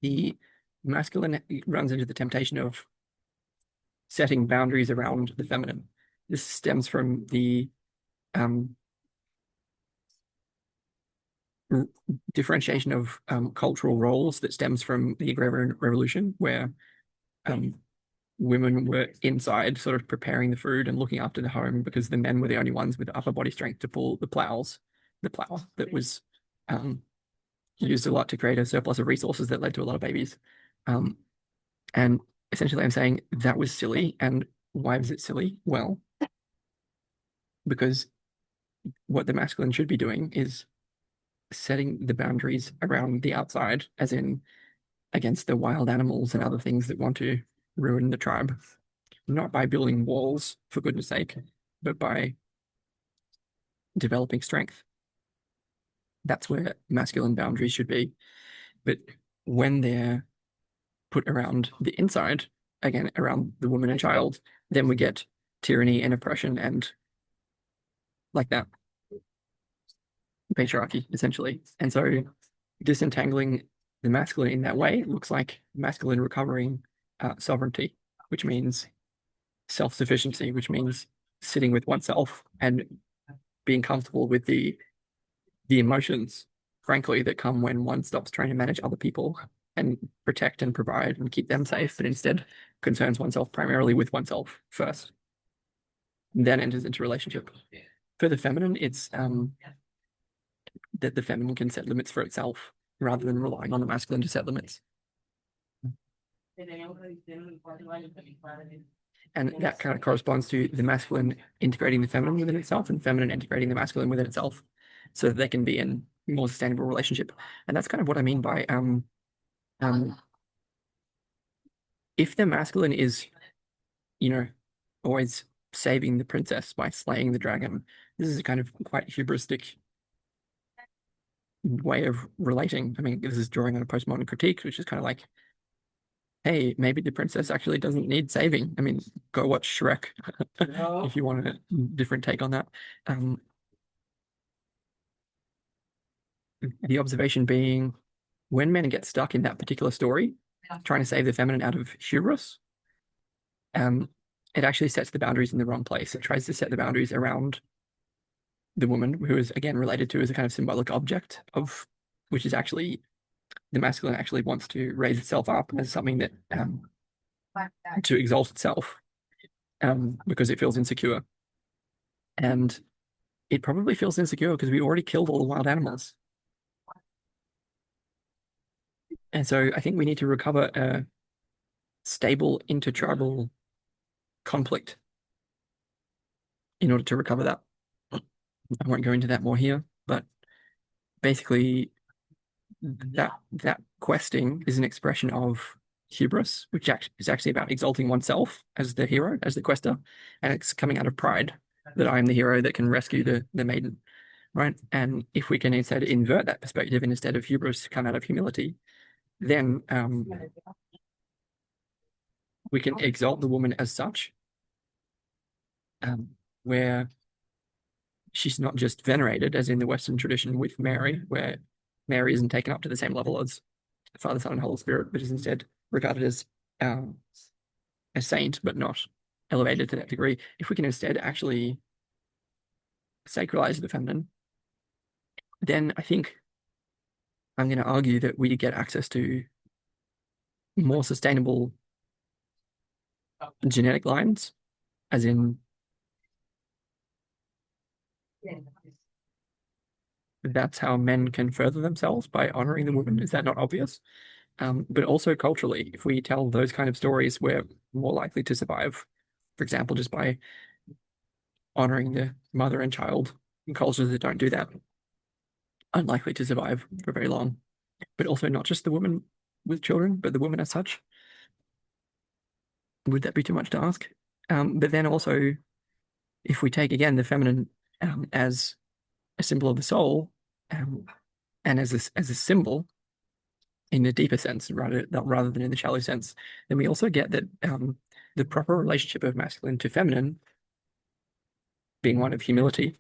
the masculine runs into the temptation of setting boundaries around the feminine. This stems from the um, differentiation of cultural roles that stems from the agrarian revolution, where um, women were inside sort of preparing the food and looking after the home because the men were the only ones with upper body strength to pull the plow that was used a lot to create a surplus of resources that led to a lot of babies. And essentially I'm saying that was silly. And why was it silly? Well, because what the masculine should be doing is setting the boundaries around the outside, as in against the wild animals and other things that want to ruin the tribe, not by building walls, for goodness sake, but by developing strength. That's where masculine boundaries should be. But when they're put around the inside, again, around the woman and child, then we get tyranny and oppression and like that patriarchy, essentially. And so disentangling the masculine in that way looks like masculine recovering sovereignty, which means self-sufficiency, which means sitting with oneself and being comfortable with the emotions, frankly, that come when one stops trying to manage other people and protect and provide and keep them safe, but instead concerns oneself primarily with oneself first, then enters into relationship. For the feminine, it's that the feminine can set limits for itself rather than relying on the masculine to set limits. And that kind of corresponds to the masculine integrating the feminine within itself and feminine integrating the masculine within itself so that they can be in more sustainable relationship. And that's kind of what I mean by if the masculine is, always saving the princess by slaying the dragon, this is a kind of quite hubristic way of relating. I mean, this is drawing on a postmodern critique, which is kind of like, hey, maybe the princess actually doesn't need saving. I mean, go watch Shrek if you want a different take on that. The observation being when men get stuck in that particular story, trying to save the feminine out of hubris, it actually sets the boundaries in the wrong place. It tries to set the boundaries around the woman, who is again related to as a kind of symbolic object of, which is actually the masculine actually wants to raise itself up as something that to exalt itself because it feels insecure. And it probably feels insecure because we already killed all the wild animals. And so I think we need to recover a stable intertribal conflict in order to recover that. I won't go into that more here, but basically that questing is an expression of hubris, which is actually about exalting oneself as the hero, as the quester, and it's coming out of pride that I am the hero that can rescue the maiden, right? And if we can instead invert that perspective and instead of hubris come out of humility, then we can exalt the woman as such, where she's not just venerated, as in the Western tradition with Mary, where Mary isn't taken up to the same level as Father, Son, and Holy Spirit, but is instead regarded as a saint, but not elevated to that degree. If we can instead actually sacralize the feminine, then I think I'm going to argue that we get access to more sustainable genetic lines, as in that's how men can further themselves by honoring the woman. Is that not obvious? But also culturally, if we tell those kind of stories, we're more likely to survive. For example, just by honoring the mother and child in cultures that don't do that, unlikely to survive for very long. But also not just the woman with children, but the woman as such. Would that be too much to ask? But then also, if we take again the feminine as a symbol of the soul, and as a symbol in the deeper sense, rather than in the shallow sense, then we also get that the proper relationship of masculine to feminine, being one of humility,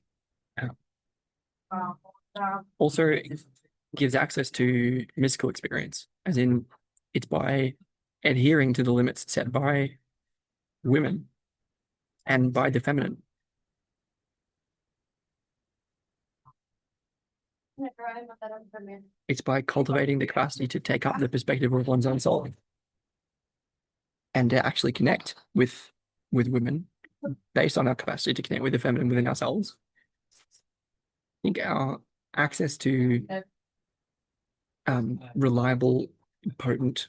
also gives access to mystical experience, as in it's by adhering to the limits set by women and by the feminine. It's by cultivating the capacity to take up the perspective of one's own soul and to actually connect with women based on our capacity to connect with the feminine within ourselves. I think our access to reliable, potent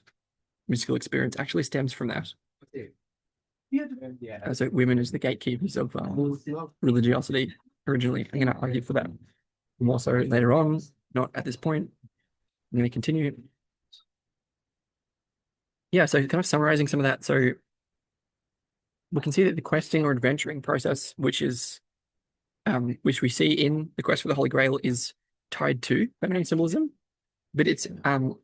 mystical experience actually stems from that. So women as the gatekeepers of religiosity originally. I'm going to argue for that more so later on, not at this point. I'm going to continue. Yeah, so kind of summarizing some of that. So we can see that the questing or adventuring process, which we see in the quest for the Holy Grail, is tied to feminine symbolism, but it's an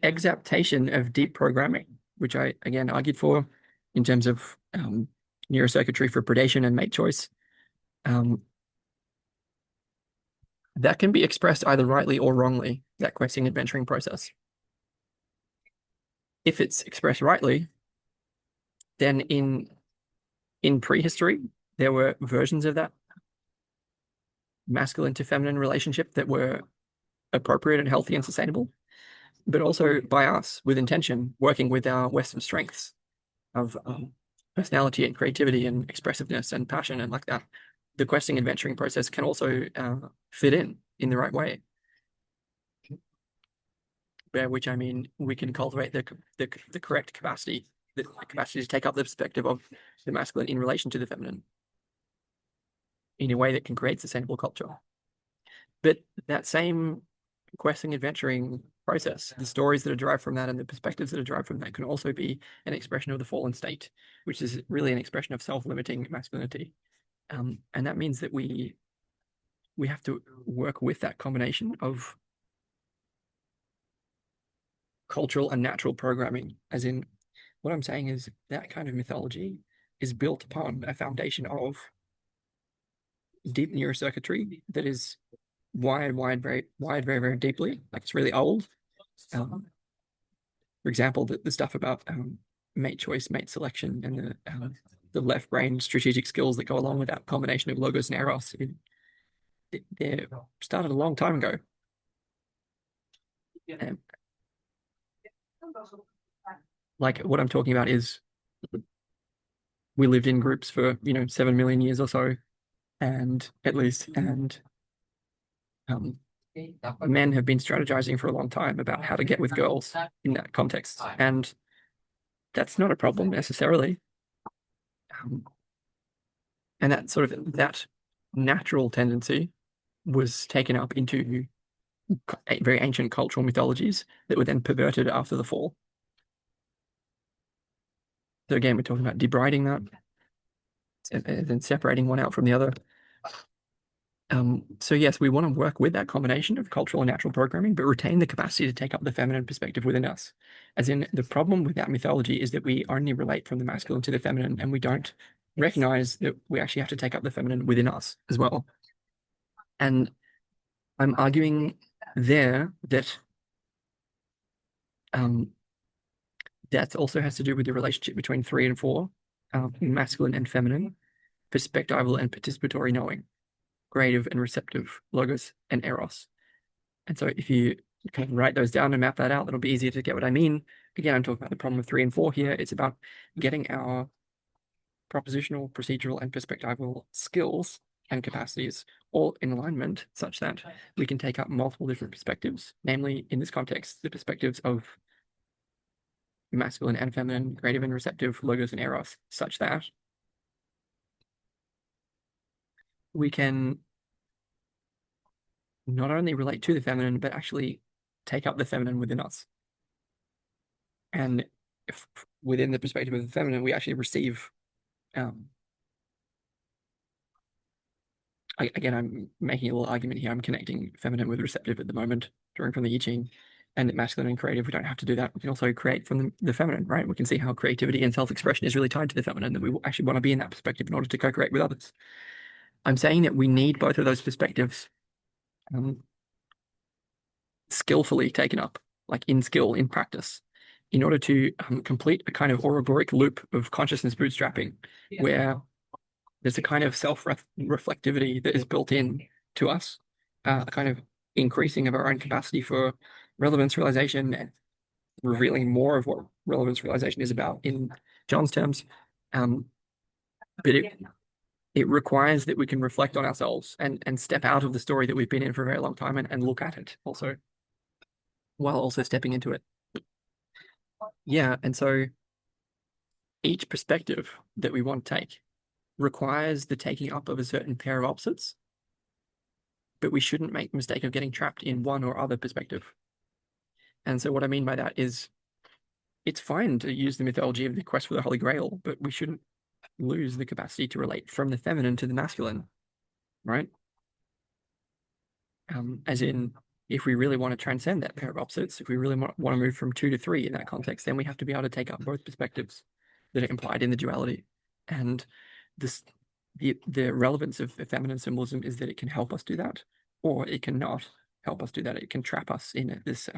exaptation of deep programming, which I again argued for in terms of neurocircuitry for predation and mate choice. That can be expressed either rightly or wrongly, that questing adventuring process. If it's expressed rightly, then in prehistory, there were versions of that masculine to feminine relationship that were appropriate and healthy and sustainable, but also by us with intention, working with our Western strengths of personality and creativity and expressiveness and passion and like that. The questing adventuring process can also fit in the right way. By which I mean we can cultivate the correct capacity, the capacity to take up the perspective of the masculine in relation to the feminine in a way that can create sustainable culture. But that same questing adventuring process, the stories that are derived from that and the perspectives that are derived from that can also be an expression of the fallen state, which is really an expression of self-limiting masculinity. And that means that we have to work with that combination of cultural and natural programming, as in what I'm saying is that kind of mythology is built upon a foundation of deep neurocircuitry that is wired very, very deeply. Like it's really old. For example, the stuff about mate choice, mate selection, and the left brain strategic skills that go along with that combination of logos and eros. They started a long time ago. Like what I'm talking about is we lived in groups for 7 million years or so, and at least, and men have been strategizing for a long time about how to get with girls in that context, and that's not a problem necessarily. And that sort of that natural tendency was taken up into very ancient cultural mythologies that were then perverted after the fall. So again, we're talking about debriding that and then separating one out from the other. So yes, we want to work with that combination of cultural and natural programming, but retain the capacity to take up the feminine perspective within us. As in, the problem with that mythology is that we only relate from the masculine to the feminine, and we don't recognize that we actually have to take up the feminine within us as well. And I'm arguing there that that also has to do with the relationship between 3 and 4, masculine and feminine, perspectival and participatory knowing, creative and receptive, logos and eros. And so if you kind of write those down and map that out, it'll be easier to get what I mean. Again, I'm talking about the problem of 3 and 4 here. It's about getting our propositional, procedural, and perspectival skills and capacities all in alignment such that we can take up multiple different perspectives, namely, in this context, the perspectives of masculine and feminine, creative and receptive, logos and eros, such that we can not only relate to the feminine, but actually take up the feminine within us. And if within the perspective of the feminine, we actually receive, again, I'm making a little argument here. I'm connecting feminine with receptive at the moment, drawing from the I Ching, and masculine and creative. We don't have to do that. We can also create from the feminine, right? We can see how creativity and self-expression is really tied to the feminine, that we actually want to be in that perspective in order to co-create with others. I'm saying that we need both of those perspectives skillfully taken up, like in skill, in practice, in order to complete a kind of Ouroboros loop of consciousness bootstrapping, where there's a kind of self-reflectivity that is built in to us, a kind of increasing of our own capacity for relevance realization and revealing more of what relevance realization is about in John's terms. But it requires that we can reflect on ourselves and step out of the story that we've been in for a very long time and look at it also, while also stepping into it. Yeah, and so each perspective that we want to take requires the taking up of a certain pair of opposites, but we shouldn't make the mistake of getting trapped in one or other perspective. And so what I mean by that is it's fine to use the mythology of the quest for the Holy Grail, but we shouldn't lose the capacity to relate from the feminine to the masculine, right? As in, if we really want to transcend that pair of opposites, if we really want to move from 2 to 3 in that context, then we have to be able to take up both perspectives that are implied in the duality. And the relevance of feminine symbolism is that it can help us do that, or it cannot help us do that. It can trap us in this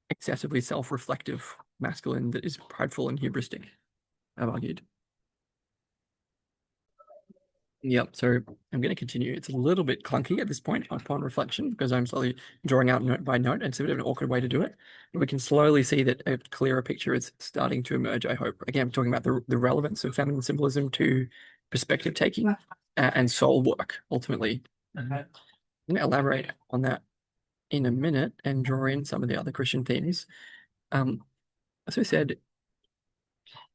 excessively self-reflective masculine that is prideful and hubristic, I've argued. Yep, so I'm going to continue. It's a little bit clunky at this point upon reflection because I'm slowly drawing out note by note. It's a bit of an awkward way to do it. But we can slowly see that a clearer picture is starting to emerge, I hope. Again, I'm talking about the relevance of feminine symbolism to perspective taking and soul work, ultimately. I'm going to elaborate on that in a minute and draw in some of the other Christian themes. As we said,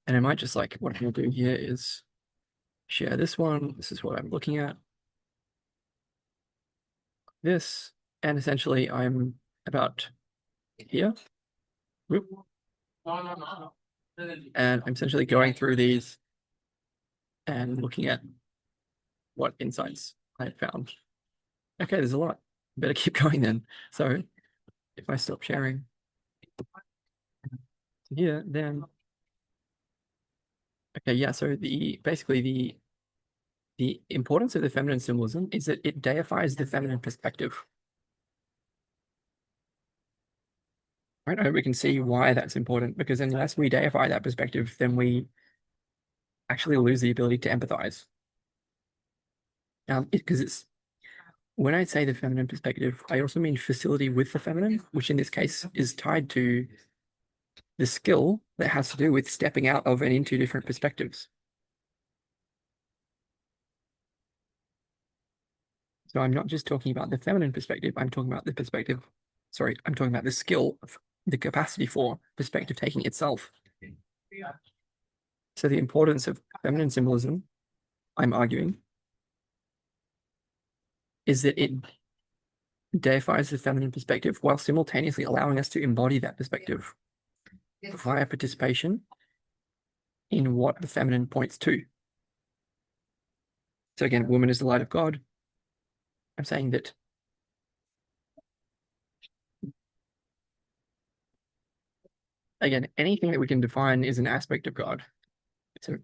and I might just like, what I'm going to do here is share this one. This is what I'm looking at. This, and essentially I'm about here. Whoop. And I'm essentially going through these and looking at what insights I found. Okay, there's a lot. Better keep going then. So if I stop sharing here, then okay, yeah. So basically the importance of the feminine symbolism is that it deifies the feminine perspective. Right? And we can see why that's important, because unless we deify that perspective, then we actually lose the ability to empathize. Because it's when I say the feminine perspective, I also mean facility with the feminine, which in this case is tied to the skill that has to do with stepping out of and into different perspectives. So I'm not just talking about the feminine perspective, I'm talking about the perspective, sorry, I'm talking about the skill of the capacity for perspective taking itself. So the importance of feminine symbolism, I'm arguing, is that it deifies the feminine perspective while simultaneously allowing us to embody that perspective via participation in what the feminine points to. So again, woman is the light of God. I'm saying that again, anything that we can define is an aspect of God. So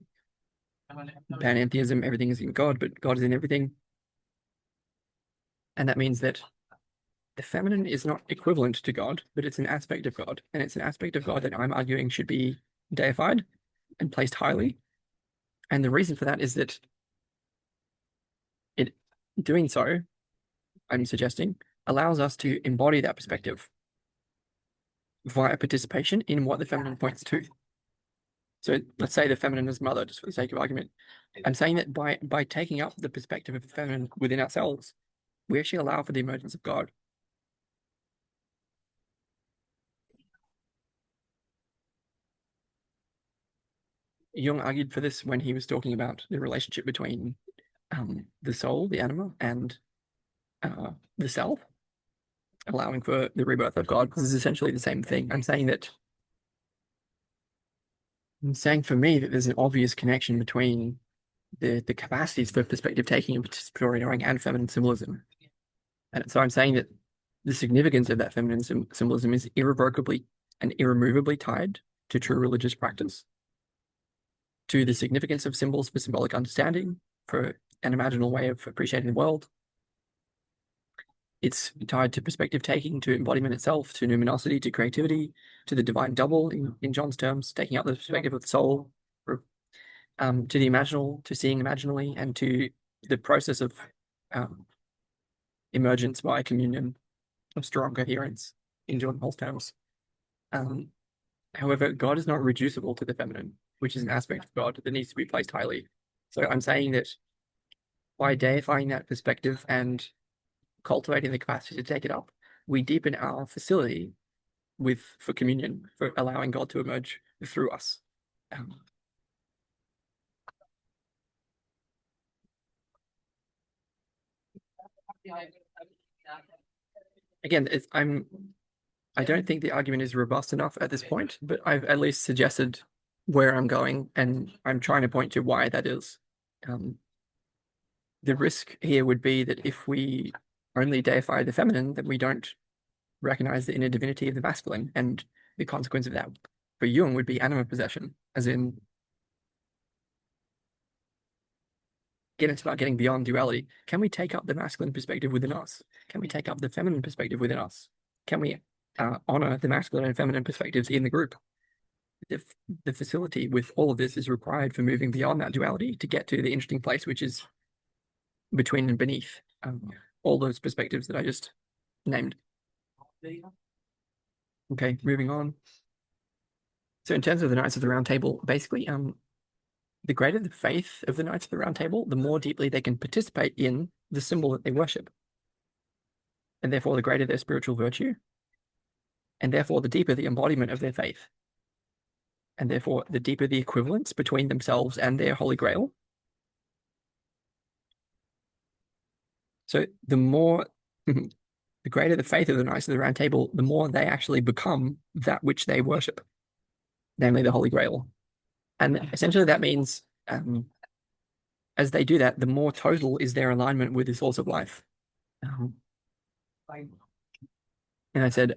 panentheism, everything is in God, but God is in everything. And that means that the feminine is not equivalent to God, but it's an aspect of God. And it's an aspect of God that I'm arguing should be deified and placed highly. And the reason for that is that it doing so, I'm suggesting, allows us to embody that perspective via participation in what the feminine points to. So let's say the feminine is mother, just for the sake of argument. I'm saying that by taking up the perspective of the feminine within ourselves, we actually allow for the emergence of God. Jung argued for this when he was talking about the relationship between the soul, the anima, and the self, allowing for the rebirth of God. This is essentially the same thing. I'm saying for me that there's an obvious connection between the capacities for perspective taking and participatory knowing and feminine symbolism. And so I'm saying that the significance of that feminine symbolism is irrevocably and irremovably tied to true religious practice, to the significance of symbols for symbolic understanding, for an imaginal way of appreciating the world. It's tied to perspective taking, to embodiment itself, to numinosity, to creativity, to the divine double, in John's terms, taking up the perspective of the soul, to the imaginal, to seeing imaginally, and to the process of emergence by communion of strong coherence, in John Paul's terms. However, God is not reducible to the feminine, which is an aspect of God that needs to be placed highly. So I'm saying that by deifying that perspective and cultivating the capacity to take it up, we deepen our facility for communion, for allowing God to emerge through us. Again, I don't think the argument is robust enough at this point, but I've at least suggested where I'm going, and I'm trying to point to why that is. The risk here would be that if we only deify the feminine, that we don't recognize the inner divinity of the masculine, and the consequence of that for Jung would be anima possession, as in, again, it's about getting beyond duality. Can we take up the masculine perspective within us? Can we take up the feminine perspective within us? Can we honor the masculine and feminine perspectives in the group? The facility with all of this is required for moving beyond that duality to get to the interesting place, which is between and beneath all those perspectives that I just named. Okay, moving on. So in terms of the Knights of the Round Table, basically, the greater the faith of the Knights of the Round Table, the more deeply they can participate in the symbol that they worship. And therefore, the greater their spiritual virtue, and therefore, the deeper the embodiment of their faith. And therefore, the deeper the equivalence between themselves and their Holy Grail. So the more, the greater the faith of the Knights of the Round Table, the more they actually become that which they worship, namely the Holy Grail. And essentially that means, as they do that, the more total is their alignment with the source of life. And I said,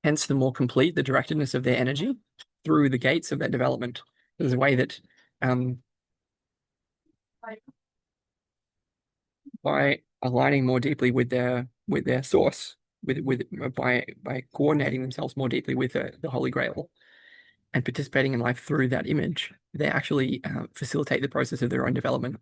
hence the more complete the directedness of their energy through the gates of their development. There's a way that by aligning more deeply with their source, by coordinating themselves more deeply with the Holy Grail and participating in life through that image, they actually facilitate the process of their own development.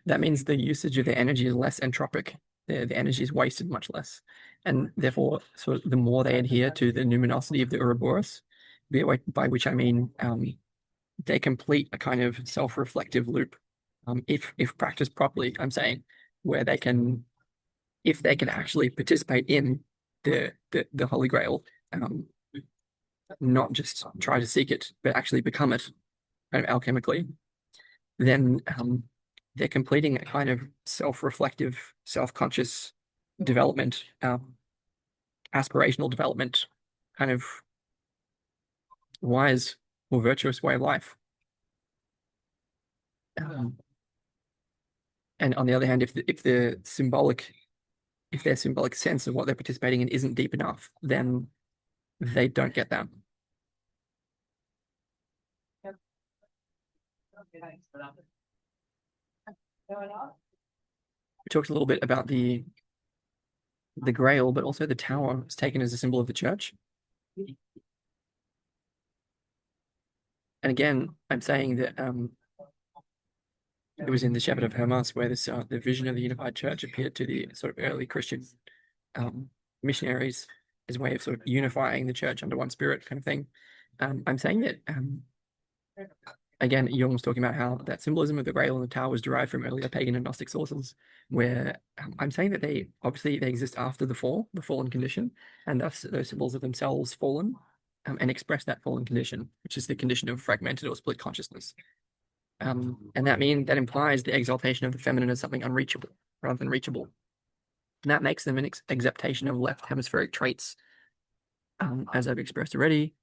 That means the usage of their energy is less entropic. The energy is wasted much less. And therefore, so the more they adhere to the numinosity of the Ouroboros, by which I mean they complete a kind of self-reflective loop, if practiced properly, I'm saying, where if they can actually participate in the Holy Grail, not just try to seek it, but actually become it, kind of alchemically, then they're completing a kind of self-reflective, self-conscious development, aspirational development, kind of wise or virtuous way of life. And on the other hand, if their symbolic sense of what they're participating in isn't deep enough, then they don't get that. We talked a little bit about the Grail, but also the tower is taken as a symbol of the church. And again, I'm saying that it was in the Shepherd of Hermas where this the vision of the unified church appeared to the sort of early Christian missionaries as a way of sort of unifying the church under one spirit kind of thing. I'm saying that again, Jung was talking about how that symbolism of the Grail and the Tao was derived from earlier pagan and Gnostic sources, where I'm saying that they obviously they exist after the fall, the fallen condition, and thus those symbols are themselves fallen and express that fallen condition, which is the condition of fragmented or split consciousness. And that implies the exaltation of the feminine as something unreachable rather than reachable. And that makes them an acceptation of left hemispheric traits, as I've expressed already.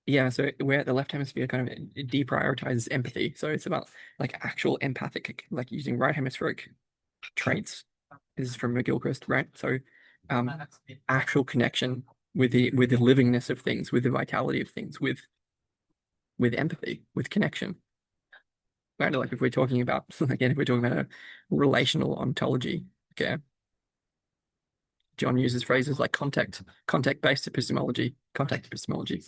Yeah, so where the left hemisphere kind of deprioritizes empathy. So it's about like actual empathic, like using right hemispheric traits. This is from McGilchrist, right? So actual connection with the livingness of things, with the vitality of things, with empathy, with connection. Right? Like if we're talking about again, if we're talking about a relational ontology, okay. John uses phrases like contact-based epistemology, contact epistemology.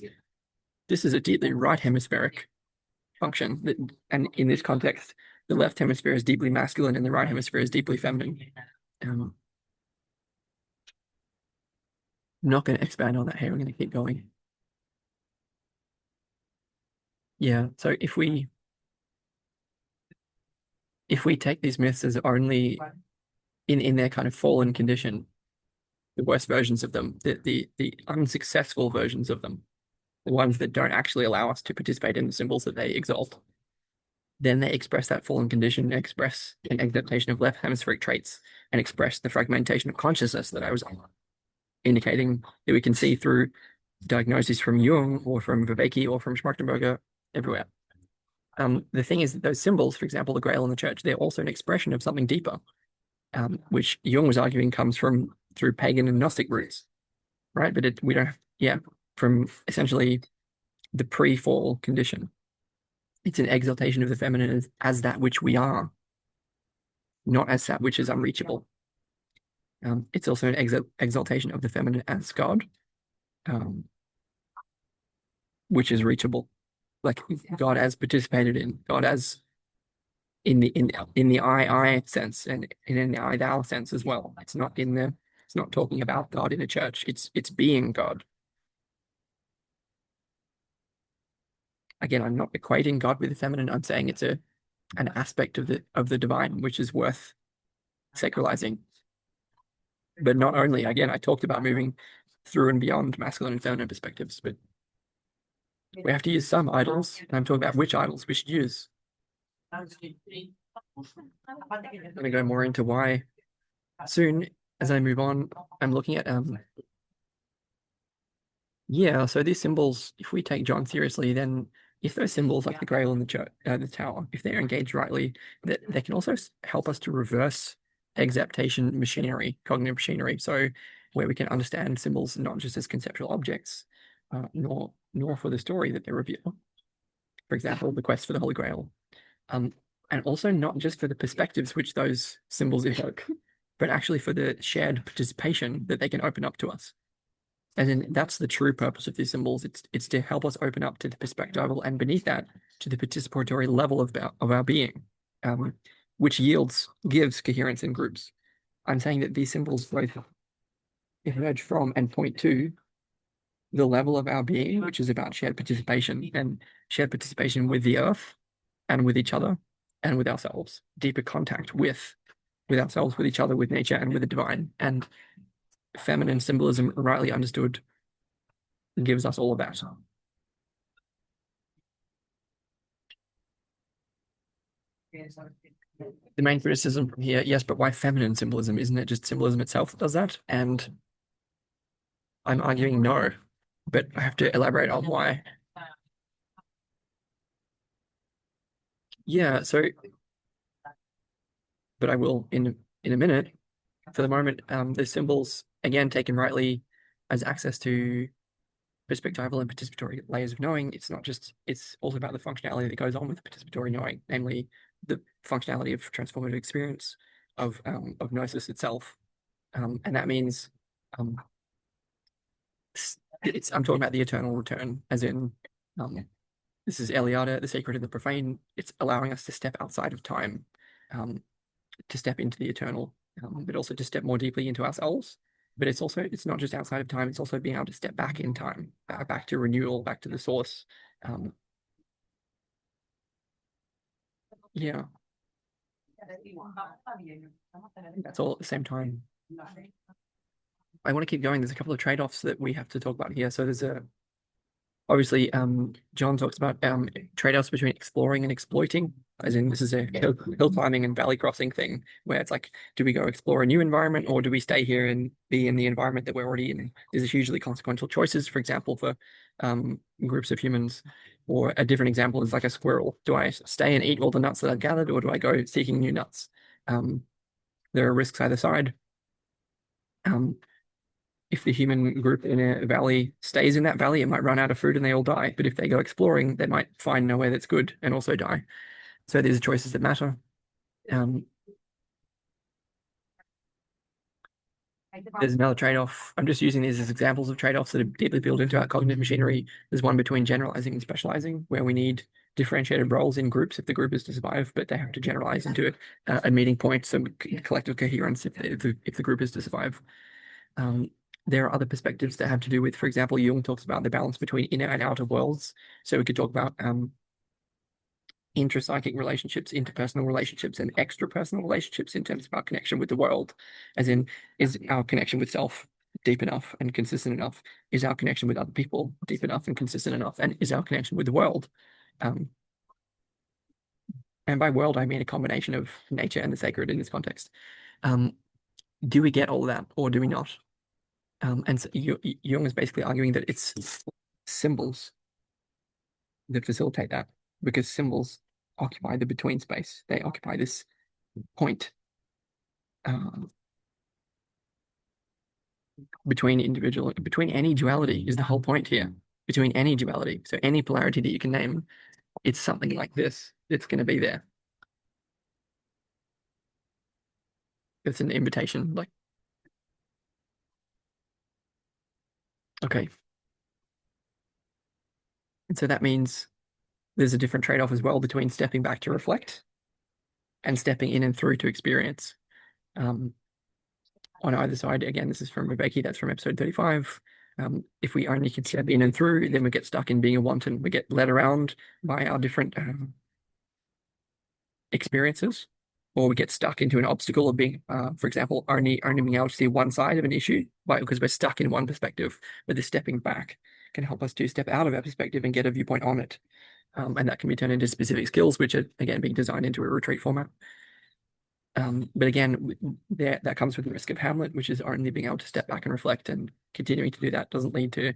This is a deeply right hemispheric function that, and in this context, the left hemisphere is deeply masculine and the right hemisphere is deeply feminine. I'm not going to expand on that here. I'm going to keep going. Yeah. So if we take these myths as only in their kind of fallen condition, the worst versions of them, the unsuccessful versions of them, the ones that don't actually allow us to participate in the symbols that they exalt, then they express that fallen condition, express an exaltation of left hemispheric traits, and express the fragmentation of consciousness that I was indicating that we can see through diagnoses from Jung or from Vervaeke or from Schmachtenberger everywhere. The thing is that those symbols, for example, the Grail and the Church, they're also an expression of something deeper, which Jung was arguing comes from through pagan and Gnostic roots, right? But we don't, from essentially the pre-fall condition. It's an exaltation of the feminine as that which we are, not as that which is unreachable. It's also an exaltation of the feminine as God, which is reachable, like God as participated in, God as in the I sense and in the I thou sense as well. It's not talking about God in a church. It's being God. Again, I'm not equating God with the feminine. I'm saying it's an aspect of the divine which is worth sacralizing. But not only, again, I talked about moving through and beyond masculine and feminine perspectives, but we have to use some idols, and I'm talking about which idols we should use. I'm going to go more into why soon as I move on. I'm looking at so these symbols, if we take John seriously, then if those symbols like the Grail and the Tower, if they're engaged rightly, they can also help us to reverse exaptation machinery, cognitive machinery. So where we can understand symbols not just as conceptual objects, nor for the story that they reveal. For example, the quest for the Holy Grail. And also not just for the perspectives which those symbols evoke, but actually for the shared participation that they can open up to us. And then that's the true purpose of these symbols. It's to help us open up to the perspectival and beneath that to the participatory level of our being, which gives coherence in groups. I'm saying that these symbols both emerge from and point to the level of our being, which is about shared participation with the earth and with each other and with ourselves, deeper contact with ourselves, with each other, with nature, and with the divine. And feminine symbolism, rightly understood, gives us all of that. The main criticism from here, yes, but why feminine symbolism? Isn't it just symbolism itself that does that? And I'm arguing no, but I have to elaborate on why. Yeah, so, but I will in a minute. For the moment, the symbols, again, taken rightly as access to perspectival and participatory layers of knowing. It's also about the functionality that goes on with participatory knowing, namely the functionality of transformative experience of gnosis itself. And that means I'm talking about the eternal return, as in, this is Eliade, the sacred and the profane. It's allowing us to step outside of time, um, to step into the eternal, but also to step more deeply into ourselves. But it's not just outside of time, it's also being able to step back in time, back to renewal, back to the source. Um, yeah, that's all at the same time. I want to keep going. There's a couple of trade-offs that we have to talk about here. So there's obviously, John talks about trade-offs between exploring and exploiting, as in this is a hill climbing and valley crossing thing, where it's like, do we go explore a new environment or do we stay here and be in the environment that we're already in? These are hugely consequential choices, for example, for groups of humans. Or a different example is like a squirrel. Do I stay and eat all the nuts that I've gathered, or do I go seeking new nuts? There are risks either side. Um, if the human group in a valley stays in that valley, it might run out of food and they all die. But if they go exploring, they might find nowhere that's good and also die. So these are choices that matter. Um, there's another trade-off. I'm just using these as examples of trade-offs that are deeply built into our cognitive machinery. There's one between generalizing and specializing, where we need differentiated roles in groups if the group is to survive, but they have to generalize into a meeting point, some collective coherence if the group is to survive. There are other perspectives that have to do with, for example, Jung talks about the balance between inner and outer worlds. So we could talk about intrapsychic relationships, interpersonal relationships, and extrapersonal relationships in terms of our connection with the world, as in, is our connection with self deep enough and consistent enough? Is our connection with other people deep enough and consistent enough? And is our connection with the world? Um, and by world, I mean a combination of nature and the sacred in this context. Do we get all of that or do we not? And so Jung is basically arguing that it's symbols that facilitate that, because symbols occupy the between space. They occupy this point between any duality is the whole point here. Between any duality, so any polarity that you can name, it's something like this. It's going to be there. It's an invitation, like, okay. And so that means there's a different trade-off as well between stepping back to reflect and stepping in and through to experience. On either side, again, this is from Vervaeke, that's from episode 35. If we only can step in and through, then we get stuck in being a wanton. We get led around by our different experiences, or we get stuck into an obstacle of being, for example, only being able to see one side of an issue, because we're stuck in one perspective. But the stepping back can help us to step out of our perspective and get a viewpoint on it. And that can be turned into specific skills, which are, again, being designed into a retreat format. But again, that comes with the risk of Hamlet, which is only being able to step back and reflect, and continuing to do that doesn't lead to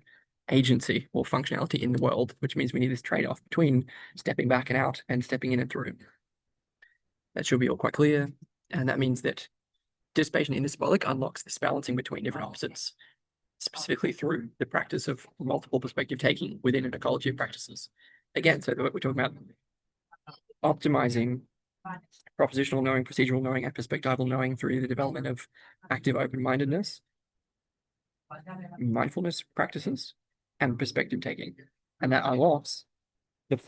agency or functionality in the world, which means we need this trade-off between stepping back and out and stepping in and through. That should be all quite clear. And that means that dissipation in the symbolic unlocks this balancing between different opposites, specifically through the practice of multiple perspective taking within an ecology of practices. Again, so we're talking about optimizing propositional knowing, procedural knowing, and perspectival knowing through the development of active open-mindedness, mindfulness practices, and perspective taking. And that unlocks the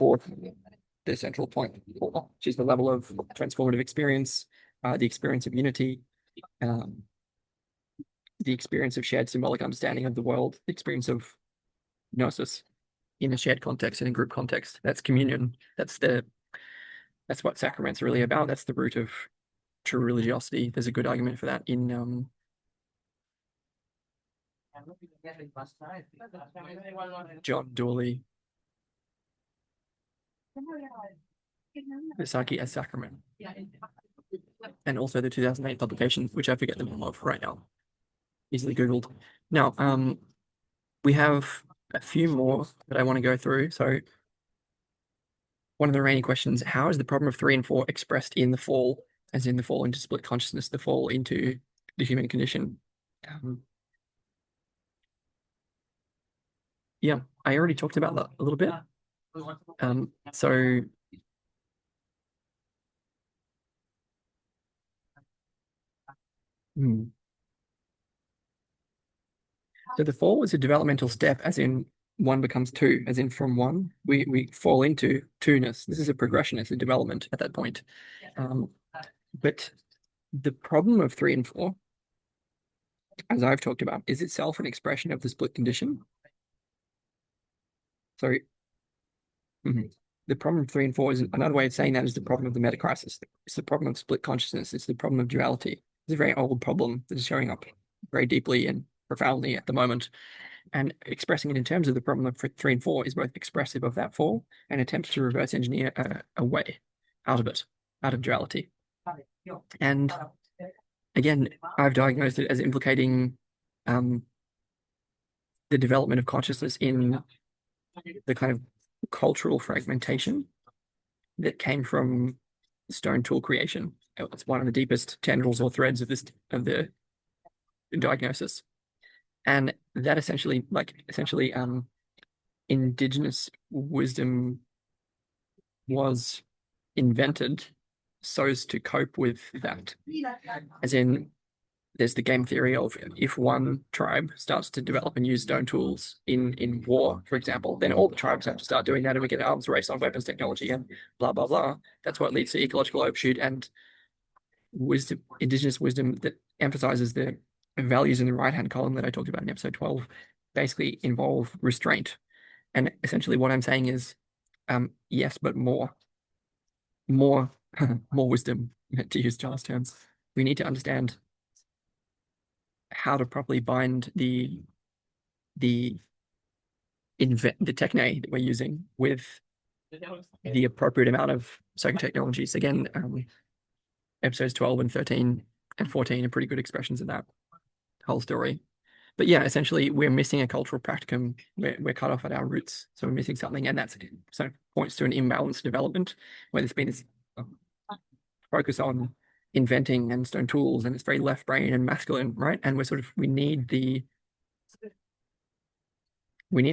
central point, which is the level of transformative experience, the experience of unity, um, the experience of shared symbolic understanding of the world, the experience of gnosis in a shared context and in group context. That's communion. That's what sacraments are really about. That's the root of true religiosity. There's a good argument for that in John Dawley, The Psyche as Sacrament, and also the 2008 publication, which I forget the name of right now. Easily Googled. Now, we have a few more that I want to go through. So one of the remaining questions, how is the problem of 3 and 4 expressed in the fall, as in the fall into split consciousness, the fall into the human condition? Yeah, I already talked about that a little bit. So So the fall is a developmental step, as in one becomes two, as in from one, we fall into two-ness. This is a progression, it's a development at that point. But the problem of 3 and 4, as I've talked about, is itself an expression of the split condition. So the problem of 3 and 4 is another way of saying that is the problem of the metacrisis. It's the problem of split consciousness. It's the problem of duality. It's a very old problem that is showing up very deeply and profoundly at the moment. And expressing it in terms of the problem of 3 and 4 is both expressive of that fall and attempts to reverse engineer a way out of it, out of duality. And again, I've diagnosed it as implicating the development of consciousness in the kind of cultural fragmentation that came from stone tool creation. It's one of the deepest tendrils or threads of the diagnosis. And that essentially indigenous wisdom was invented so as to cope with that. As in, there's the game theory of if one tribe starts to develop and use stone tools in war, for example, then all the tribes have to start doing that, and we get an arms race on weapons technology and blah, blah, blah. That's what leads to ecological overshoot and wisdom, indigenous wisdom that emphasizes the values in the right-hand column that I talked about in episode 12 basically involve restraint. And essentially what I'm saying is, yes, but more wisdom, to use Charles' terms. We need to understand how to properly bind the techne that we're using with the appropriate amount of psychotechnologies. Again, episodes 12 and 13 and 14 are pretty good expressions of that whole story. But yeah, essentially, we're missing a cultural practicum. We're cut off at our roots, so we're missing something, and that's sort of points to an imbalanced development where there's been this focus on inventing and stone tools, and it's very left brain and masculine, right? And we need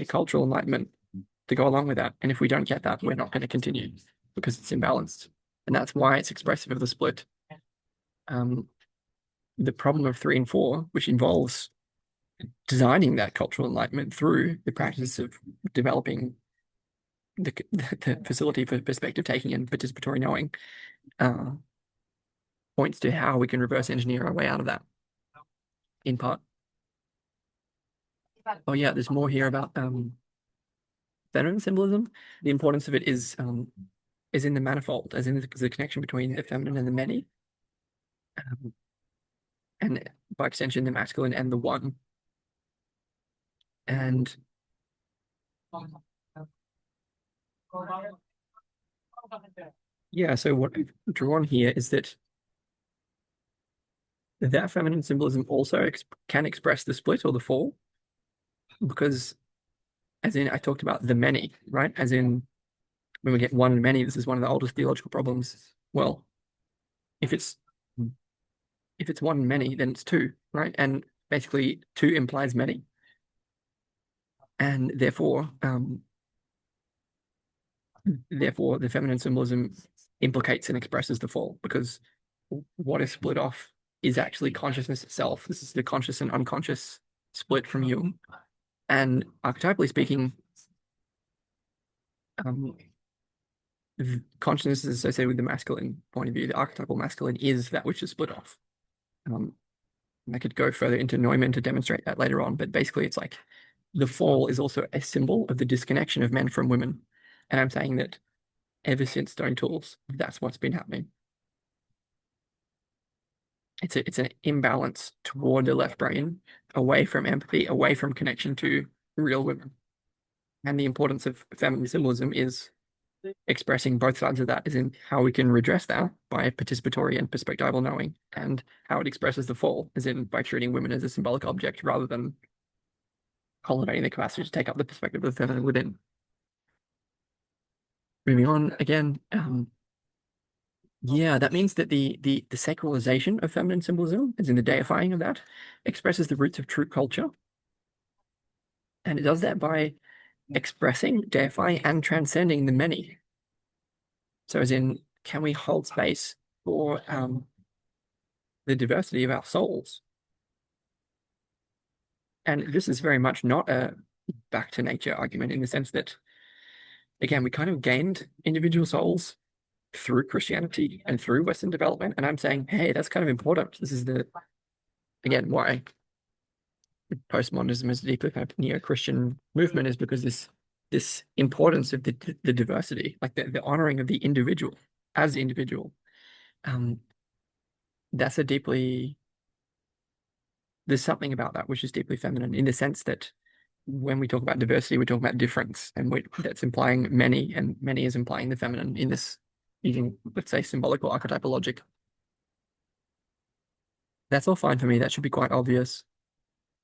a cultural enlightenment to go along with that. And if we don't get that, we're not going to continue because it's imbalanced, and that's why it's expressive of the split. The problem of 3 and 4, which involves designing that cultural enlightenment through the practice of developing the facility for perspective taking and participatory knowing, points to how we can reverse engineer our way out of that, in part. Oh yeah, there's more here about feminine symbolism. The importance of it is in the manifold, as in the connection between the feminine and the many, and by extension, the masculine and the one. And yeah, so what I've drawn here is that feminine symbolism also can express the split or the fall, because as in I talked about the many, right? As in when we get one and many, this is one of the oldest theological problems. Well, if it's one and many, then it's two, right? And basically two implies many. And therefore the feminine symbolism implicates and expresses the fall, because what is split off is actually consciousness itself. This is the conscious and unconscious split from Jung. And archetypally speaking, consciousness is associated with the masculine point of view. The archetypal masculine is that which is split off. I could go further into Neumann to demonstrate that later on, but basically it's like the fall is also a symbol of the disconnection of men from women. And I'm saying that ever since stone tools, that's what's been happening. It's an imbalance toward the left brain, away from empathy, away from connection to real women. And the importance of feminine symbolism is expressing both sides of that, is in how we can redress that by participatory and perspectival knowing, and how it expresses the fall, is in by treating women as a symbolic object rather than cultivating the capacity to take up the perspective of the feminine within. Moving on again, yeah, that means that the sacralization of feminine symbolism, as in the deifying of that, expresses the roots of true culture. And it does that by expressing, deifying, and transcending the many. So as in, can we hold space for the diversity of our souls? And this is very much not a back to nature argument in the sense that, again, we kind of gained individual souls through Christianity and through Western development. And I'm saying, hey, that's kind of important. This is again, why postmodernism is a deeply kind of neo-Christian movement, is because this importance of the diversity, like the honoring of the individual as individual. Um, that's a deeply there's something about that which is deeply feminine in the sense that when we talk about diversity, we're talking about difference, and that's implying many, and many is implying the feminine in this, using, let's say, symbolic or archetypal logic. That's all fine for me. That should be quite obvious.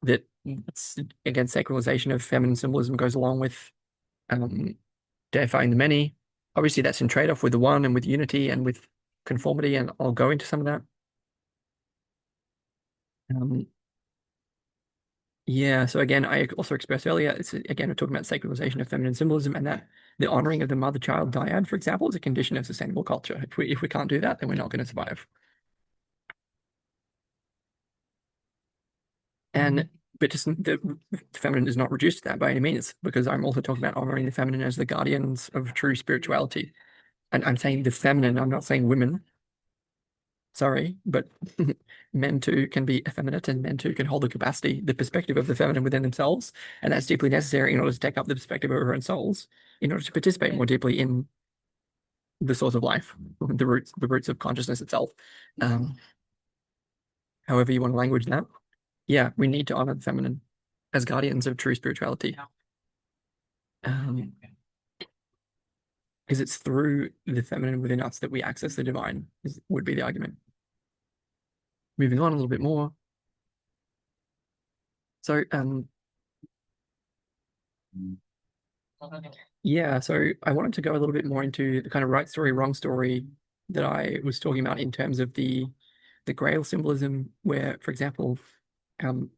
That it's, again, sacralization of feminine symbolism goes along with deifying the many. Obviously, that's in trade-off with the one and with unity and with conformity, and I'll go into some of that. Um, Yeah, so again, I also expressed earlier, it's again, we're talking about sacralization of feminine symbolism, and that the honoring of the mother-child dyad, for example, is a condition of sustainable culture. If we can't do that, then we're not going to survive. And but just the feminine is not reduced to that by any means, because I'm also talking about honoring the feminine as the guardians of true spirituality. And I'm saying the feminine, I'm not saying women. Sorry, but men too can be effeminate, and men too can hold the capacity, the perspective of the feminine within themselves. And that's deeply necessary in order to take up the perspective of our own souls, in order to participate more deeply in the source of life, the roots of consciousness itself. Um, However you want to language that. Yeah, we need to honor the feminine as guardians of true spirituality. Um, because it's through the feminine within us that we access the divine, would be the argument. Moving on a little bit more. So, yeah, so I wanted to go a little bit more into the kind of right story, wrong story that I was talking about in terms of the Grail symbolism, where, um,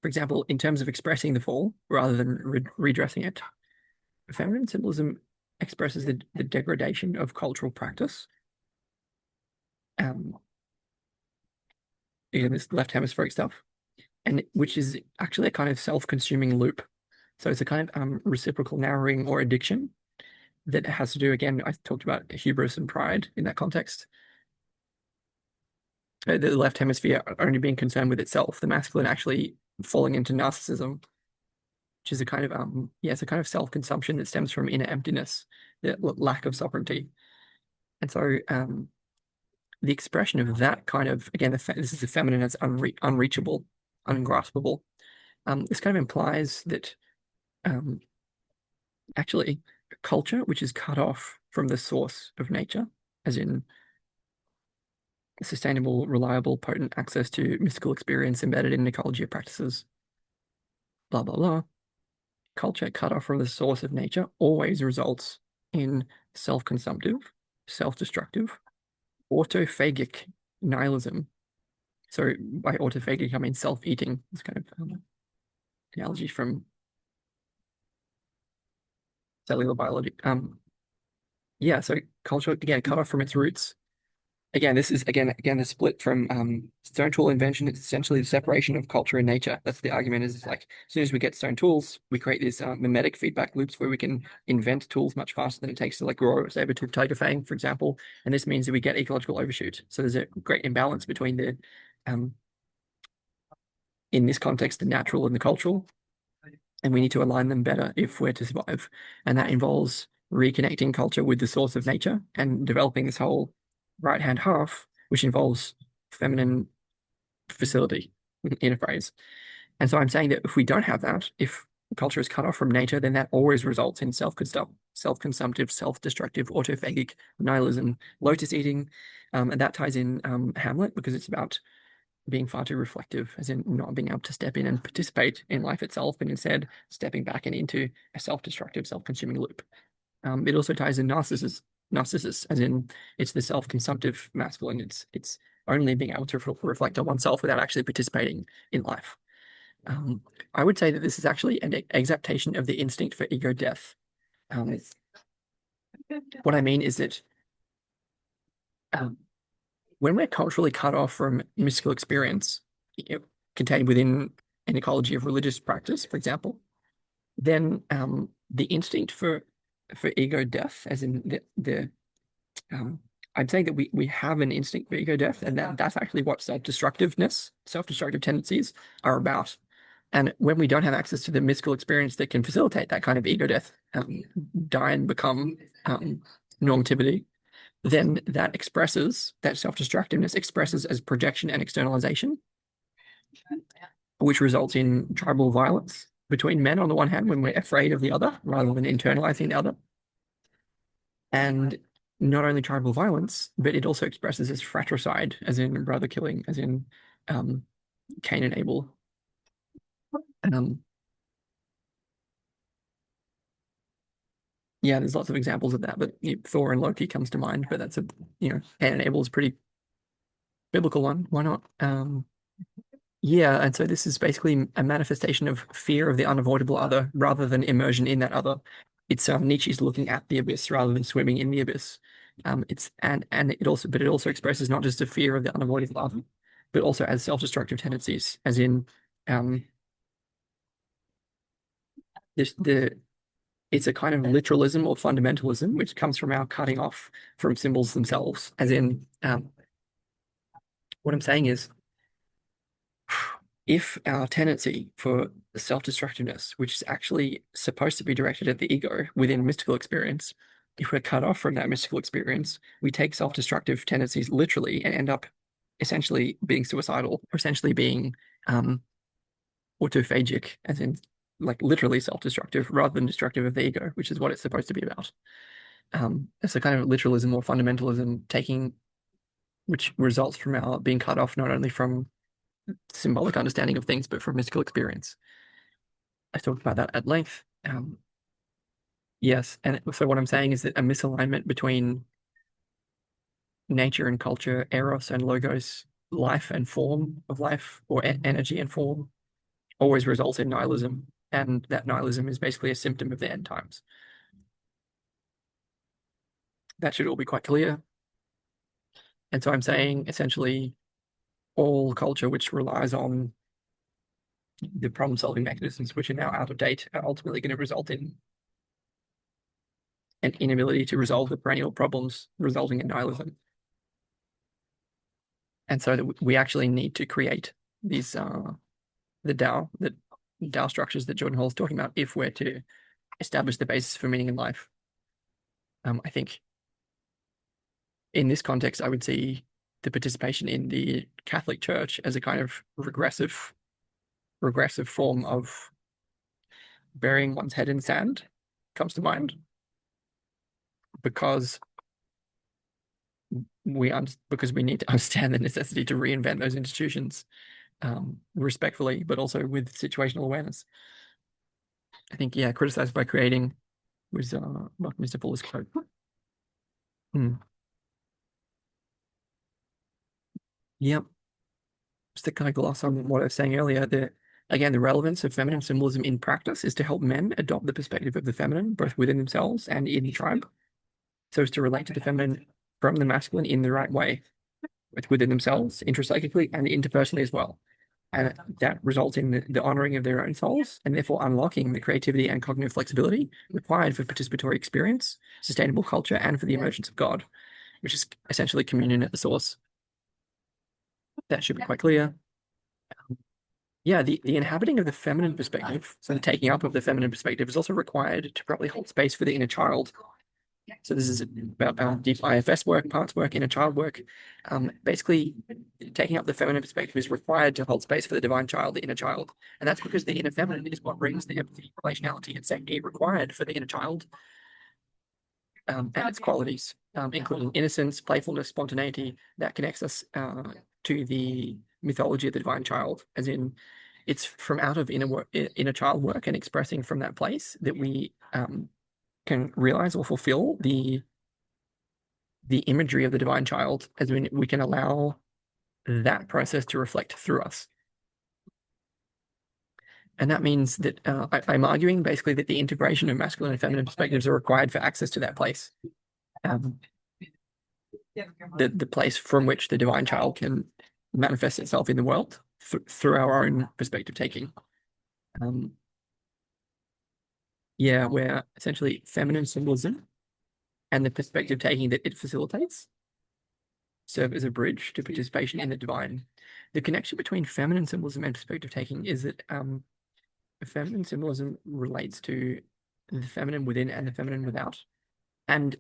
for example, in terms of expressing the fall rather than redressing it, feminine symbolism expresses the degradation of cultural practice. Um, in this left hemispheric stuff, and which is actually a kind of self-consuming loop. So it's a kind of reciprocal narrowing or addiction that has to do, again, I talked about hubris and pride in that context. The left hemisphere only being concerned with itself, the masculine actually falling into narcissism, which is a kind of yeah, it's a kind of self-consumption that stems from inner emptiness, the lack of sovereignty. And so the expression of that kind of, again, this is the feminine as unreachable, ungraspable. This kind of implies that um, actually culture which is cut off from the source of nature, as in sustainable, reliable, potent access to mystical experience embedded in ecology of practices, blah, blah, blah. Culture cut off from the source of nature always results in self-consumptive, self-destructive, autophagic nihilism. So by autophagic, I mean self-eating. It's kind of analogy from cellular biology. Yeah, so culture, again, cut off from its roots. Again, this is again the split from stone tool invention. It's essentially the separation of culture and nature. That's the argument. Is it's like as soon as we get stone tools, we create these mimetic feedback loops where we can invent tools much faster than it takes to like grow a saber-toothed tiger fang, for example. And this means that we get ecological overshoot. So there's a great imbalance between the in this context, the natural and the cultural, and we need to align them better if we're to survive. And that involves reconnecting culture with the source of nature and developing this whole right hand half, which involves feminine facility in a phrase. And so I'm saying that if we don't have that, if culture is cut off from nature, then that always results in self-consumptive, self-destructive, autophagic nihilism, lotus eating. And that ties in Hamlet because it's about being far too reflective, as in not being able to step in and participate in life itself, and instead stepping back and into a self-destructive, self-consuming loop. It also ties in Narcissus, as in it's the self-consumptive masculine. It's only being able to reflect on oneself without actually participating in life. I would say that this is actually an exaptation of the instinct for ego death. What I mean is that um, when we're culturally cut off from mystical experience, contained within an ecology of religious practice, for example, then the instinct for ego death, as in the I'd say that we have an instinct for ego death, and that's actually what self-destructive tendencies are about. And when we don't have access to the mystical experience that can facilitate that kind of ego death, die and become normativity, then that self-destructiveness expresses as projection and externalization, which results in tribal violence between men on the one hand when we're afraid of the other rather than internalizing the other. And not only tribal violence, but it also expresses as fratricide, as in brother killing, as in Cain and Abel. Yeah, there's lots of examples of that, but Thor and Loki comes to mind, but that's Cain and Abel is a pretty biblical one. Why not? Yeah, and so this is basically a manifestation of fear of the unavoidable other rather than immersion in that other. It's Nietzsche's looking at the abyss rather than swimming in the abyss. It also expresses not just a fear of the unavoidable other, but also as self-destructive tendencies, as in it's a kind of literalism or fundamentalism which comes from our cutting off from symbols themselves. As in, what I'm saying is, if our tendency for self-destructiveness, which is actually supposed to be directed at the ego within mystical experience, if we're cut off from that mystical experience, we take self-destructive tendencies literally and end up essentially being suicidal, or essentially being autophagic, as in like literally self-destructive rather than destructive of the ego, which is what it's supposed to be about. It's a kind of literalism or fundamentalism which results from our being cut off not only from symbolic understanding of things, but from mystical experience. I talked about that at length. Yes, and so what I'm saying is that a misalignment between nature and culture, eros and logos, life and form of life, or energy and form, always results in nihilism, and that nihilism is basically a symptom of the end times. That should all be quite clear. And so I'm saying essentially all culture which relies on the problem-solving mechanisms which are now out of date are ultimately going to result in an inability to resolve the perennial problems, resulting in nihilism. And so that we actually need to create these the DAO structures that Jordan Hall is talking about if we're to establish the basis for meaning in life. I think in this context, I would see the participation in the Catholic Church as a kind of regressive form of burying one's head in sand comes to mind, because we need to understand the necessity to reinvent those institutions respectfully, but also with situational awareness. I think, criticized by creating was Mr. Fuller's quote. Yep. Just to kind of gloss on what I was saying earlier, the relevance of feminine symbolism in practice is to help men adopt the perspective of the feminine, both within themselves and in the tribe, so as to relate to the feminine from the masculine in the right way, within themselves, intrapsychically and interpersonally as well. And that results in the honoring of their own souls, and therefore unlocking the creativity and cognitive flexibility required for participatory experience, sustainable culture, and for the emergence of God, which is essentially communion at the source. That should be quite clear. Yeah, the inhabiting of the feminine perspective, so the taking up of the feminine perspective, is also required to properly hold space for the inner child. So this is about deep IFS work, parts work, inner child work. Basically, taking up the feminine perspective is required to hold space for the divine child, the inner child. And that's because the inner feminine is what brings the empathy, relationality, and safety required for the inner child, and its qualities, including innocence, playfulness, spontaneity, that connects us to the mythology of the divine child, as in it's from out of inner child work and expressing from that place that we can realize or fulfill the imagery of the divine child, as we can allow that process to reflect through us. And that means that I'm arguing basically that the integration of masculine and feminine perspectives are required for access to that place. The place from which the divine child can manifest itself in the world through our own perspective taking. Yeah, where essentially feminine symbolism and the perspective taking that it facilitates serve as a bridge to participation in the divine. The connection between feminine symbolism and perspective taking is that feminine symbolism relates to the feminine within and the feminine without. And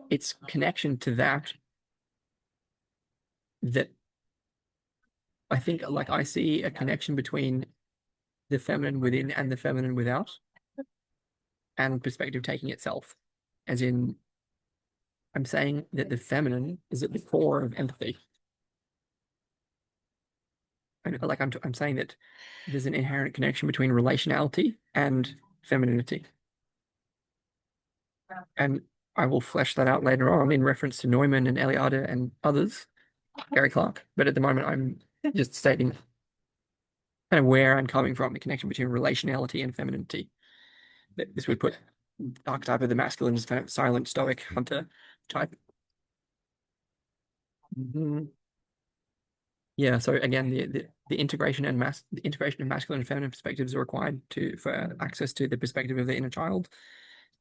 its connection to that I think, like, I see a connection between the feminine within and the feminine without, and perspective taking itself. As in, I'm saying that the feminine is at the core of empathy. And like I'm saying that there's an inherent connection between relationality and femininity. And I will flesh that out later on in reference to Neumann and Eliade and others, Gary Clark. But at the moment, I'm just stating kind of where I'm coming from, the connection between relationality and femininity. This would put the archetype of the masculine as kind of silent, stoic, hunter type. Yeah, so again, the integration of masculine and feminine perspectives are required for access to the perspective of the inner child,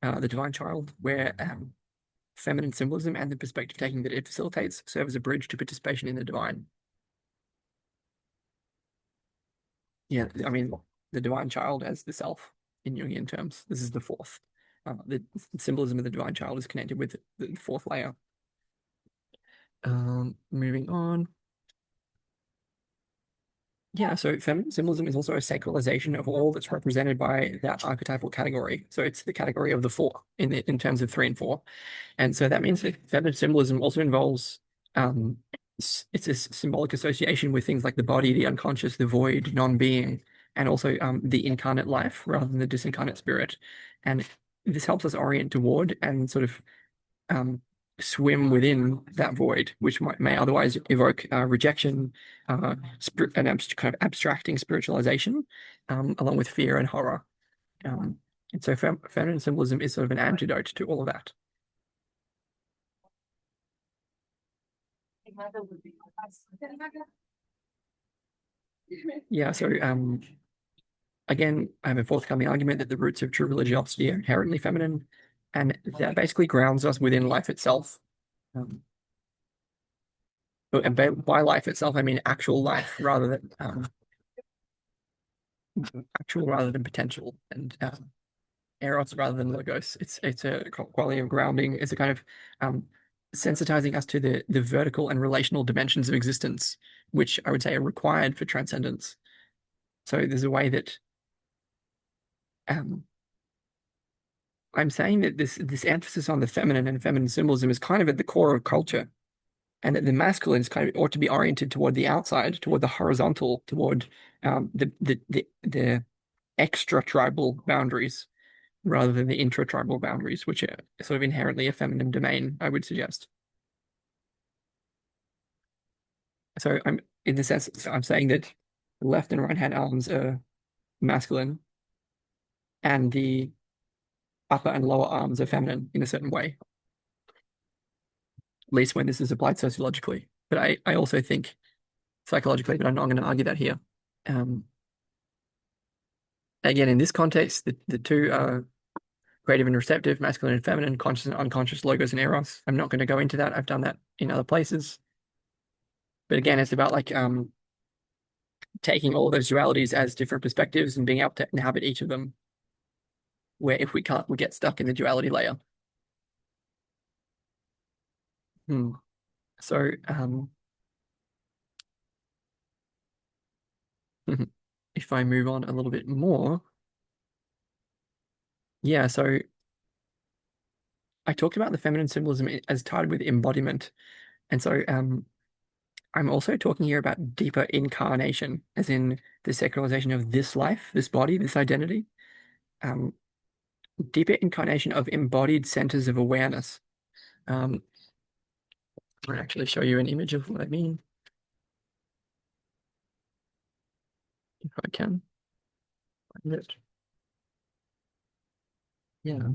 the divine child, where feminine symbolism and the perspective taking that it facilitates serve as a bridge to participation in the divine. Yeah, I mean, the divine child as the self in Jungian terms. This is the fourth. The symbolism of the divine child is connected with the fourth layer. Moving on. Yeah, so feminine symbolism is also a sacralization of all that's represented by that archetypal category. So it's the category of the four in terms of 3 and 4. And so that means that feminine symbolism also involves it's a symbolic association with things like the body, the unconscious, the void, non-being, and also the incarnate life rather than the disincarnate spirit. And this helps us orient toward and sort of swim within that void, which may otherwise evoke rejection, kind of abstracting spiritualization, along with fear and horror. And so feminine symbolism is sort of an antidote to all of that. Yeah, so again, I have a forthcoming argument that the roots of true religiosity are inherently feminine, and that basically grounds us within life itself. And by life itself, I mean actual life rather than potential, and eros rather than logos. It's a quality of grounding. It's a kind of sensitizing us to the vertical and relational dimensions of existence, which I would say are required for transcendence. So there's a way that I'm saying that this emphasis on the feminine and feminine symbolism is kind of at the core of culture, and that the masculine is kind of ought to be oriented toward the outside, toward the horizontal, toward the extra tribal boundaries rather than the intra-tribal boundaries, which are sort of inherently a feminine domain, I would suggest. So I'm in the sense, so I'm saying that the left and right hand arms are masculine, and the upper and lower arms are feminine in a certain way, at least when this is applied sociologically. But I also think psychologically, but I'm not going to argue that here. Again, in this context, the two are creative and receptive, masculine and feminine, conscious and unconscious, logos and eros. I'm not going to go into that. I've done that in other places. But again, it's about like taking all those dualities as different perspectives and being able to inhabit each of them. Where if we can't, we get stuck in the duality layer. So if I move on a little bit more, yeah, so I talked about the feminine symbolism as tied with embodiment. And so I'm also talking here about deeper incarnation, as in the sacralization of this life, this body, this identity. Deeper incarnation of embodied centers of awareness. I'll actually show you an image of what I mean, if I can find it. Yeah.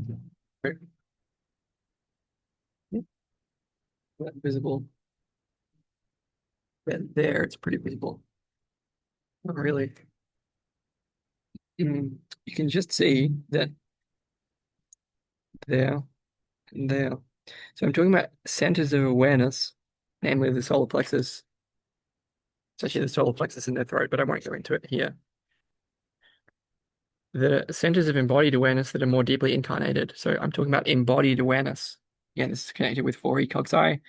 Visible. There, it's pretty visible. Not really. You can just see that there and there. So I'm talking about centers of awareness, namely the solar plexus. It's actually the solar plexus in their throat, but I won't go into it here. The centers of embodied awareness that are more deeply incarnated. So I'm talking about embodied awareness. Again, this is connected with 4 ecogzi,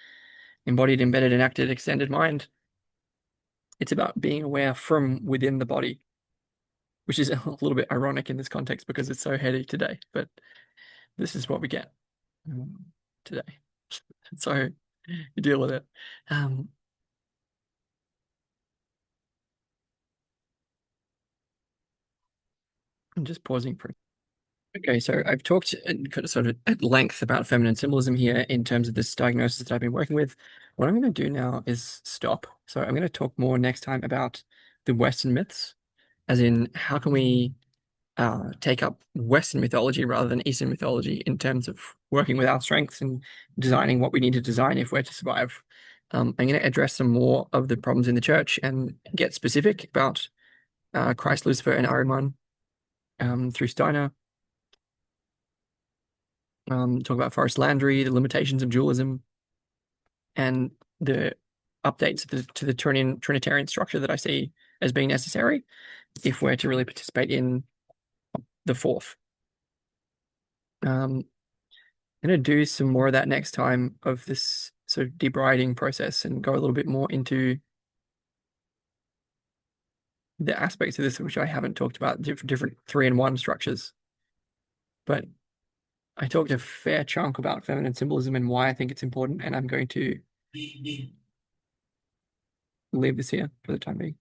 embodied, embedded, enacted, extended mind. It's about being aware from within the body, which is a little bit ironic in this context because it's so heady today, but this is what we get today. So you deal with it. I'm just pausing for. Okay, so I've talked sort of at length about feminine symbolism here in terms of this diagnosis that I've been working with. What I'm going to do now is stop. So I'm going to talk more next time about the Western myths, as in how can we take up Western mythology rather than Eastern mythology in terms of working with our strengths and designing what we need to design if we're to survive. I'm going to address some more of the problems in the church and get specific about Christ, Lucifer, and Ahriman through Steiner. Talk about Forrest Landry, the limitations of dualism, and the updates to the Trinitarian structure that I see as being necessary if we're to really participate in the fourth. I'm going to do some more of that next time of this sort of debriding process and go a little bit more into the aspects of this which I haven't talked about, different 3-in-1 structures. But I talked a fair chunk about feminine symbolism and why I think it's important, and I'm going to leave this here for the time being.